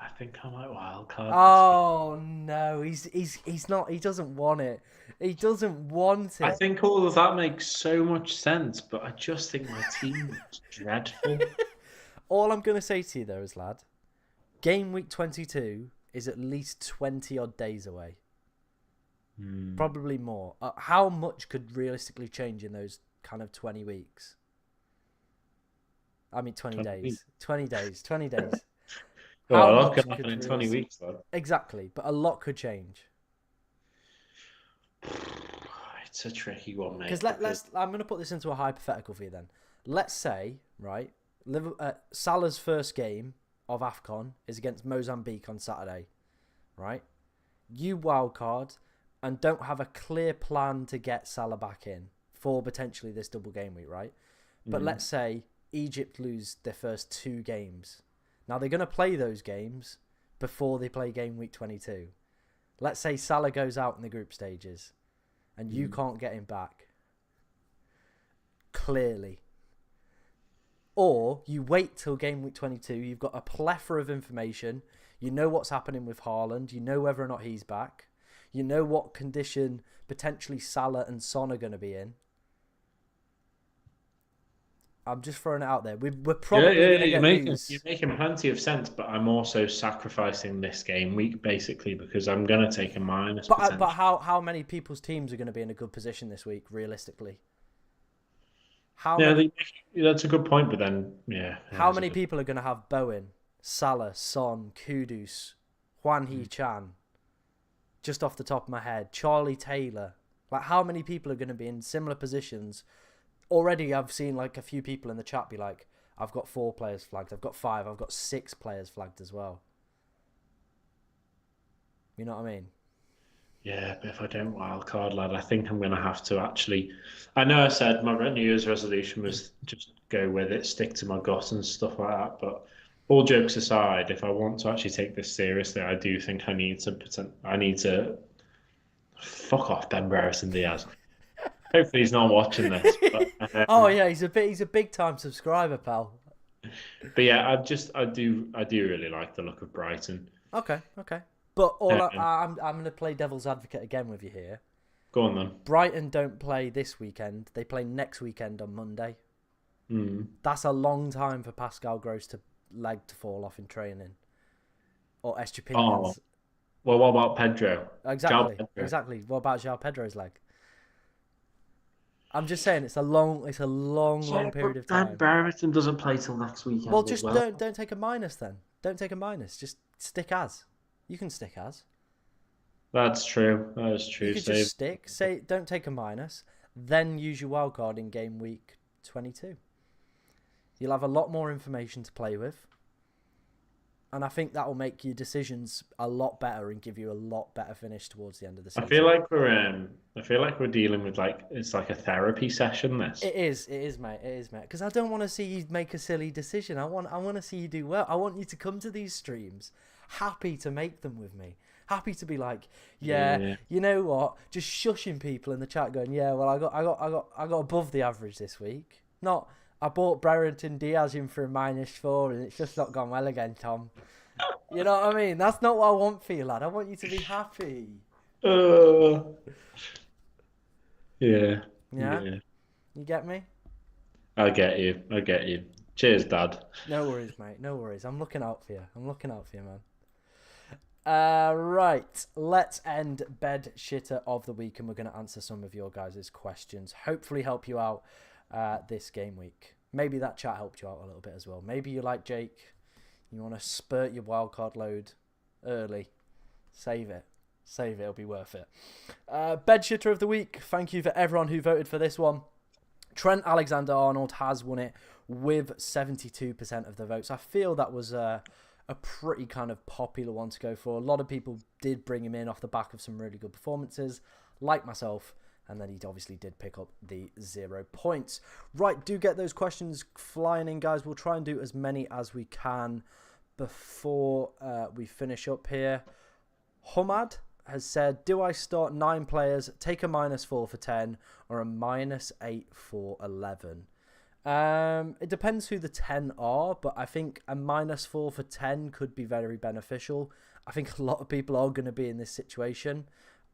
Speaker 2: I think I might wild card.
Speaker 1: Oh no, he's not. He doesn't want it. He doesn't want it.
Speaker 2: I think all of that makes so much sense, but I just think my team is dreadful.
Speaker 1: All I'm gonna say to you though is, lad, game week 22 is at least 20 odd days away. Probably more. How much could realistically change in those kind of 20 weeks? I mean, 20 days. 20 days. 20 days.
Speaker 2: Well, a lot could happen in 20 weeks, though.
Speaker 1: Exactly, but a lot could change.
Speaker 2: It's a tricky one, mate.
Speaker 1: Because I'm going to put this into a hypothetical for you then. Let's say, right, Salah's first game of AFCON is against Mozambique on Saturday, right? You wildcard and don't have a clear plan to get Salah back in for potentially this double game week, right? But let's say Egypt lose their first 2 games. Now, they're going to play those games before they play game week 22. Let's say Salah goes out in the group stages and you can't get him back. Clearly. Or you wait till game week 22. You've got a plethora of information. You know what's happening with Haaland. You know whether or not he's back. You know what condition potentially Salah and Son are going to be in. I'm just throwing it out there. We're probably going to get news.
Speaker 2: You're making plenty of sense, but I'm also sacrificing this game week basically because I'm going to take a minus.
Speaker 1: But how many people's teams are going to be in a good position this week, realistically?
Speaker 2: That's a good point, but then,
Speaker 1: how many people are going to have Bowen, Salah, Son, Kudus, Juan He-Chan, just off the top of my head, Charlie Taylor? Like, how many people are going to be in similar positions? Already, I've seen like a few people in the chat be like, I've got 4 players flagged, I've got 5, I've got 6 players flagged as well. You know what I mean?
Speaker 2: Yeah, but if I don't wildcard, lad, I think I'm going to have to actually... I know I said my New Year's resolution was just go with it, stick to my gut and stuff like that, but all jokes aside, if I want to actually take this seriously, I do think I need to... Fuck off, Ben Brereton Diaz. Hopefully he's not watching this. But,
Speaker 1: oh yeah, he's a big time subscriber, pal.
Speaker 2: But yeah, I do really like the look of Brighton.
Speaker 1: Okay. But I'm going to play devil's advocate again with you here.
Speaker 2: Go on then.
Speaker 1: Brighton don't play this weekend. They play next weekend on Monday. That's a long time for Pascal Gross leg to fall off in training. Or Estupinian's.
Speaker 2: Oh. Well, what about Pedro?
Speaker 1: Exactly. What about João Pedro's leg? I'm just saying it's a long period of time.
Speaker 2: Ben Brereton doesn't play till next weekend.
Speaker 1: Well, just don't take a minus then. Don't take a minus. Just stick as. You can stick as.
Speaker 2: That's true. That is true.
Speaker 1: You can just stick. Say don't take a minus. Then use your wildcard in game week 22. You'll have a lot more information to play with. And I think that will make your decisions a lot better and give you a lot better finish towards the end of the season.
Speaker 2: I feel like we're dealing with it's like a therapy session. This.
Speaker 1: It is, mate. Because I don't want to see you make a silly decision. I want to see you do well. I want you to come to these streams happy to make them with me. Happy to be like, yeah. You know what? Just shushing people in the chat, going, yeah. Well, I got above the average this week. Not. I bought Brereton Diaz in for a -4 and it's just not gone well again, Tom. You know what I mean? That's not what I want for you, lad. I want you to be happy.
Speaker 2: Yeah.
Speaker 1: You get me?
Speaker 2: I get you. Cheers, Dad.
Speaker 1: No worries, mate. No worries. I'm looking out for you. Man. Right. Let's end bed shitter of the week and we're going to answer some of your guys' questions. Hopefully help you out this game week. Maybe that chat helped you out a little bit as well. Maybe you like Jake, you want to spurt your wildcard load early. Save it, it'll be worth it. Bed shitter of the week. Thank you for everyone who voted for this one. Trent Alexander-Arnold has won it with 72% of the votes. I feel that was a pretty kind of popular one to go for. A lot of people did bring him in off the back of some really good performances, like myself. And then he obviously did pick up the 0 points. Right, do get those questions flying in, guys. We'll try and do as many as we can before we finish up here. Humad has said, do I start 9 players, take a -4 for 10, or a -8 for 11? It depends who the 10 are, but I think a -4 for 10 could be very beneficial. I think a lot of people are going to be in this situation.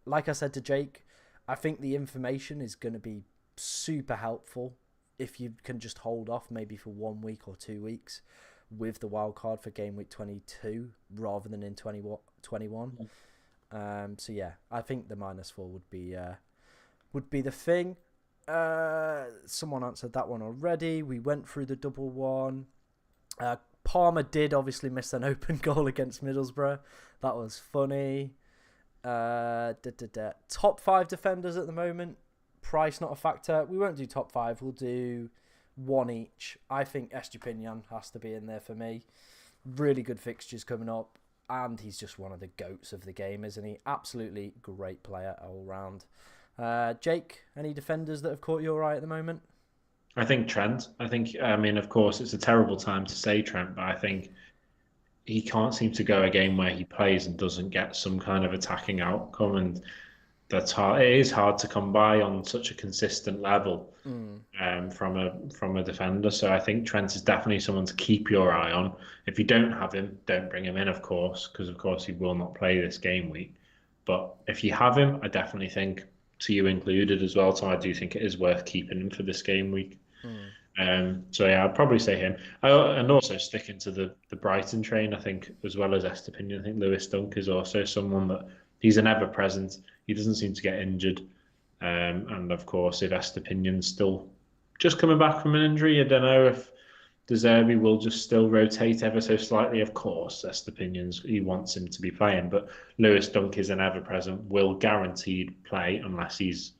Speaker 1: Like I said to Jake, I think the information is going to be super helpful if you can just hold off maybe for 1 week or 2 weeks with the wildcard for game week 22 rather than in 21. So yeah, I think the -4 would be the thing. Someone answered that one already. We went through the double one. Palmer did obviously miss an open goal against Middlesbrough. That was funny. Top 5 defenders at the moment. Price not a factor. We won't do top 5. We'll do 1 each. I think Estupinian has to be in there for me. Really good fixtures coming up, and he's just one of the goats of the game, isn't he? Absolutely great player all round. Jake, any defenders that have caught your eye at the moment?
Speaker 2: I think Trent. I mean, of course, it's a terrible time to say Trent, but I think he can't seem to go a game where he plays and doesn't get some kind of attacking outcome, and that's hard. It is hard to come by on such a consistent level
Speaker 1: Mm.
Speaker 2: from a defender. So I think Trent is definitely someone to keep your eye on. If you don't have him, don't bring him in, of course, because of course he will not play this game week. But if you have him, I definitely think, to you included as well, so I do think it is worth keeping him for this game week.
Speaker 1: Mm.
Speaker 2: So yeah, I'd probably say him. And also sticking to the Brighton train, I think, as well as Estepinian, I think Lewis Dunk is also someone that he's an ever present. He doesn't seem to get injured. And of course, if Estepinian's still just coming back from an injury, I don't know if De Zerbi will just still rotate ever so slightly. Of course, Estepinian's he wants him to be playing, but Lewis Dunk is an ever present, will guaranteed play unless he's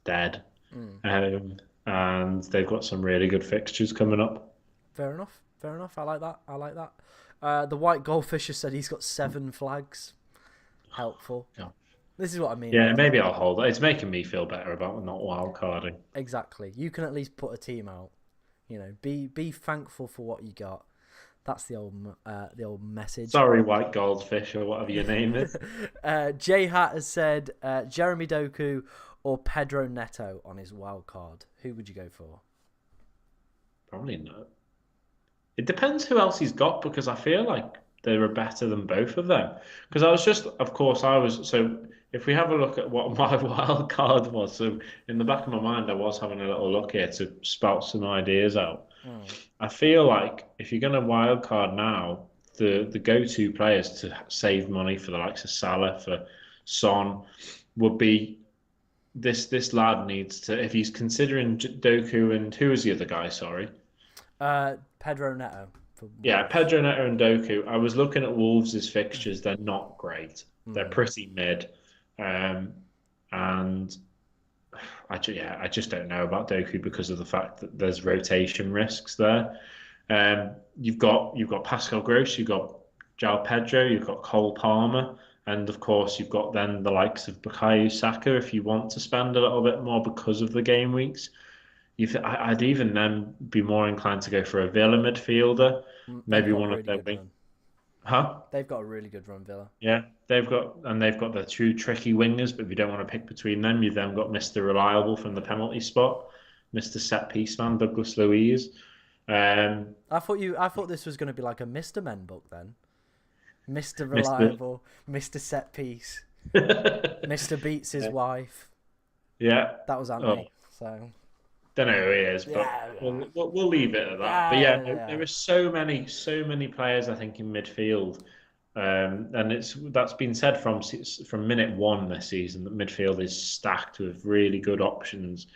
Speaker 2: dead.
Speaker 1: Mm.
Speaker 2: And they've got some really good fixtures coming up.
Speaker 1: Fair enough. Fair enough. I like that. I like that. The White Goldfisher said he's got 7 flags. Helpful.
Speaker 2: Yeah.
Speaker 1: This is what I mean.
Speaker 2: Yeah, maybe I'll hold it. It's making me feel better about not wild carding.
Speaker 1: Exactly. You can at least put a team out. You know, be thankful for what you got. That's the old message.
Speaker 2: Sorry, White Goldfish or whatever your name is.
Speaker 1: J Hat has said Jeremy Doku or Pedro Neto on his wild card. Who would you go for?
Speaker 2: Probably not. It depends who else he's got because I feel like they were better than both of them. Because I was just, of course, I was. So if we have a look at what my wild card was, so in the back of my mind, I was having a little look here to spout some ideas out. I feel like if you're going to wild card now, the go-to players to save money for the likes of Salah, for Son, would be this lad needs to, if he's considering Doku and who was the other guy, sorry?
Speaker 1: Pedro Neto.
Speaker 2: Yeah, Pedro Neto and Doku. I was looking at Wolves' fixtures. They're not great. They're pretty mid. And I just don't know about Doku because of the fact that there's rotation risks there. You've got Pascal Gross, you've got João Pedro, you've got Cole Palmer, and of course you've got then the likes of Bukayo Saka if you want to spend a little bit more because of the game weeks. I'd even then be more inclined to go for a Villa midfielder, maybe one of their wing. Huh?
Speaker 1: They've got a really good run, Villa.
Speaker 2: Yeah, they've got the two tricky wingers, but if you don't want to pick between them, you've then got Mr. Reliable from the penalty spot, Mr. Set Piece Man, Douglas Luiz.
Speaker 1: I thought this was going to be like a Mr. Men book then. Mr. Reliable, Mr. Set Piece, Mr. Beats his wife.
Speaker 2: Yeah,
Speaker 1: that was Andy. So
Speaker 2: don't know who he is, but we'll leave it at that. But there are so many players I think in midfield, and that's been said from minute one this season that midfield is stacked with really good options.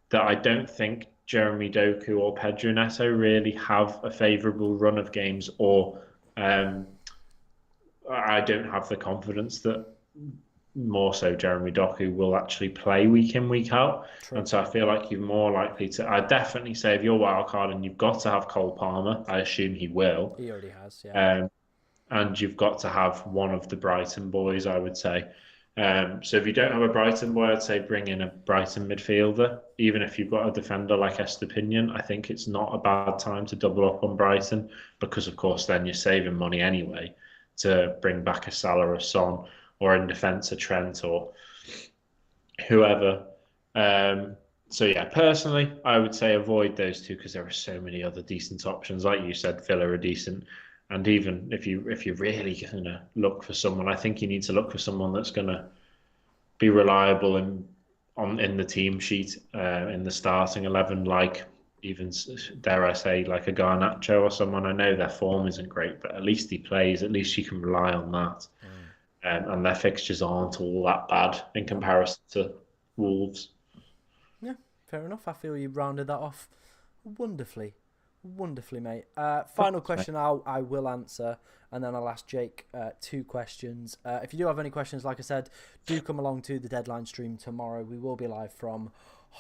Speaker 2: That I don't think Jeremy Doku or Pedro Neto really have a favourable run of games, or I don't have the confidence that more so Jeremy Doku will actually play week in, week out. True. And so I feel like you're more likely to. I definitely say if you're wild card and you've got to have Cole Palmer, I assume he will.
Speaker 1: He already has, yeah.
Speaker 2: And you've got to have one of the Brighton boys, I would say. So if you don't have a Brighton boy, I'd say bring in a Brighton midfielder. Even if you've got a defender like Estepinian, I think it's not a bad time to double up on Brighton because, of course, then you're saving money anyway to bring back a Salah or a Son, or in defence a Trent or whoever. So yeah, personally, I would say avoid those two because there are so many other decent options. Like you said, Villa are decent. And even if you're really going to look for someone, I think you need to look for someone that's going to be reliable in the team sheet, in the starting 11, like even, dare I say, like a Garnacho or someone. I know their form isn't great, but at least he plays. At least you can rely on that. And their fixtures aren't all that bad in comparison to Wolves.
Speaker 1: Yeah, fair enough. I feel you rounded that off wonderfully, mate. Final question I will answer, and then I'll ask Jake 2 questions. If you do have any questions, like I said, do come along to the deadline stream tomorrow. We will be live from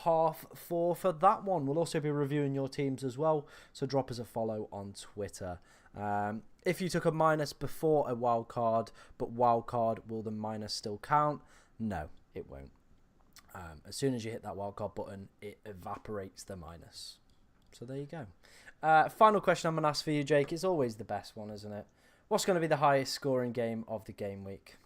Speaker 1: 4:30 for that one. We'll also be reviewing your teams as well, so drop us a follow on Twitter. If you took a minus before a wild card, but wild card, will the minus still count? No, it won't. As soon as you hit that wild card button, it evaporates the minus. So there you go. Final question I'm going to ask for you, Jake. It's always the best one, isn't it? What's going to be the highest scoring game of the game week?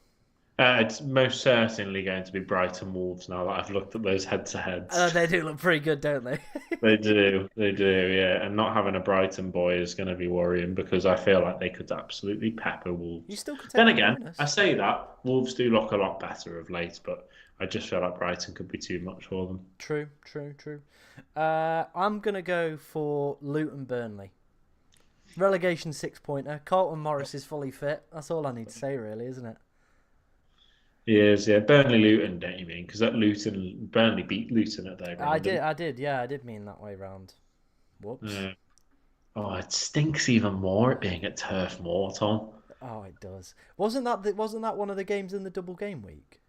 Speaker 2: It's most certainly going to be Brighton Wolves now that I've looked at those head-to-heads.
Speaker 1: They do look pretty good, don't they?
Speaker 2: They do, yeah. And not having a Brighton boy is going to be worrying because I feel like they could absolutely pepper Wolves.
Speaker 1: You still could take
Speaker 2: Then
Speaker 1: the
Speaker 2: again,
Speaker 1: minus.
Speaker 2: I say that Wolves do look a lot better of late, but I just feel like Brighton could be too much for them.
Speaker 1: True. I'm going to go for Luton Burnley. Relegation 6-pointer. Carlton Morris is fully fit. That's all I need to say, really, isn't it?
Speaker 2: He is, yeah. Burnley Luton, don't you mean? Because that Burnley beat Luton at their ground.
Speaker 1: I did mean that way round. Whoops.
Speaker 2: Yeah. Oh, it stinks even more at being at Turf Moor, Tom.
Speaker 1: Oh, it does. Wasn't that one of the games in the double game week?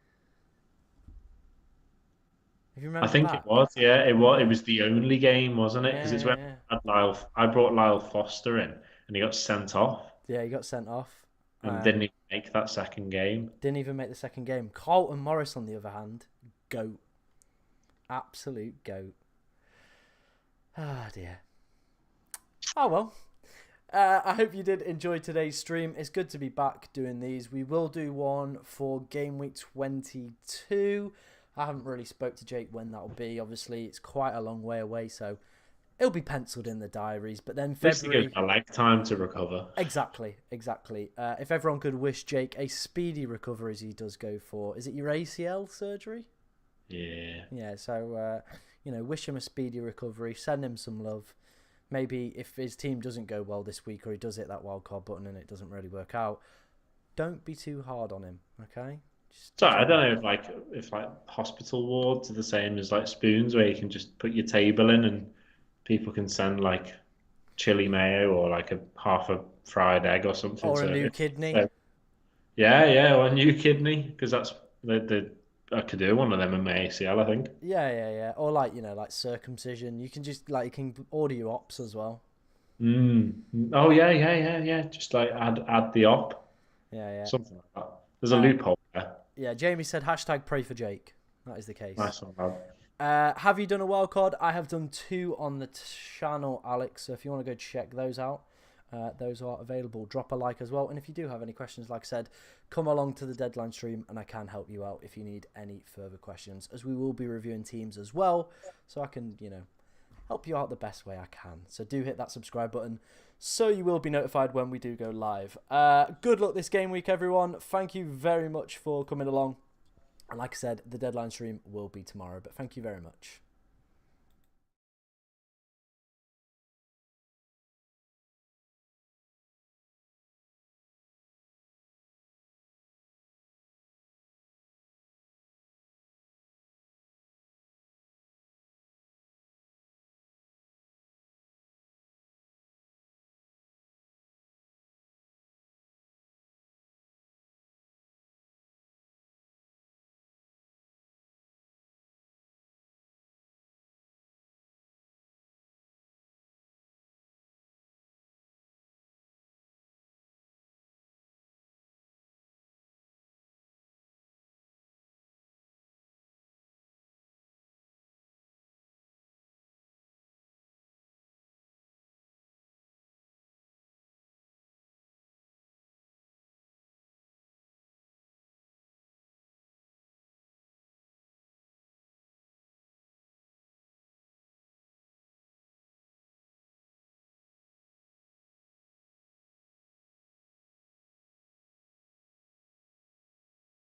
Speaker 1: If you remember
Speaker 2: I think
Speaker 1: that?
Speaker 2: it was, yeah. It was the only game, wasn't it? Because it's when
Speaker 1: Yeah.
Speaker 2: I brought Lyle Foster in and he got sent off
Speaker 1: Yeah, he got sent off.
Speaker 2: and didn't even make that second game.
Speaker 1: Didn't even make the second game. Carlton Morris, on the other hand, goat. Absolute goat. Ah, dear. Oh, well. I hope you did enjoy today's stream. It's good to be back doing these. We will do one for Game Week 22. I haven't really spoke to Jake when that'll be. Obviously, it's quite a long way away, so it'll be penciled in the diaries. But then February...
Speaker 2: I like time to recover.
Speaker 1: Exactly. If everyone could wish Jake a speedy recovery as he does go for... Is it your ACL surgery?
Speaker 2: Yeah.
Speaker 1: Yeah, so, wish him a speedy recovery. Send him some love. Maybe if his team doesn't go well this week or he does hit that wildcard button and it doesn't really work out, don't be too hard on him, okay?
Speaker 2: Sorry, I don't know if hospital wards are the same as like spoons where you can just put your table in and people can send like chili mayo or like half a fried egg or something.
Speaker 1: Or a new kidney.
Speaker 2: Or a new kidney because that's I could do one of them in my ACL, I think.
Speaker 1: Yeah. Or like circumcision. You can just you can order your ops as well.
Speaker 2: Oh yeah. Just like add the op.
Speaker 1: Yeah.
Speaker 2: Something like that. There's a loophole there.
Speaker 1: Yeah, Jamie said #pray for Jake. That is the case.
Speaker 2: Nice one, man.
Speaker 1: Have you done a wild card? I have done 2 on the channel, Alex. So if you want to go check those out, those are available. Drop a like as well. And if you do have any questions, like I said, come along to the deadline stream and I can help you out if you need any further questions, as we will be reviewing teams as well. So I can, help you out the best way I can. So do hit that subscribe button so you will be notified when we do go live. Good luck this game week, everyone. Thank you very much for coming along. And like I said, the deadline stream will be tomorrow. But thank you very much.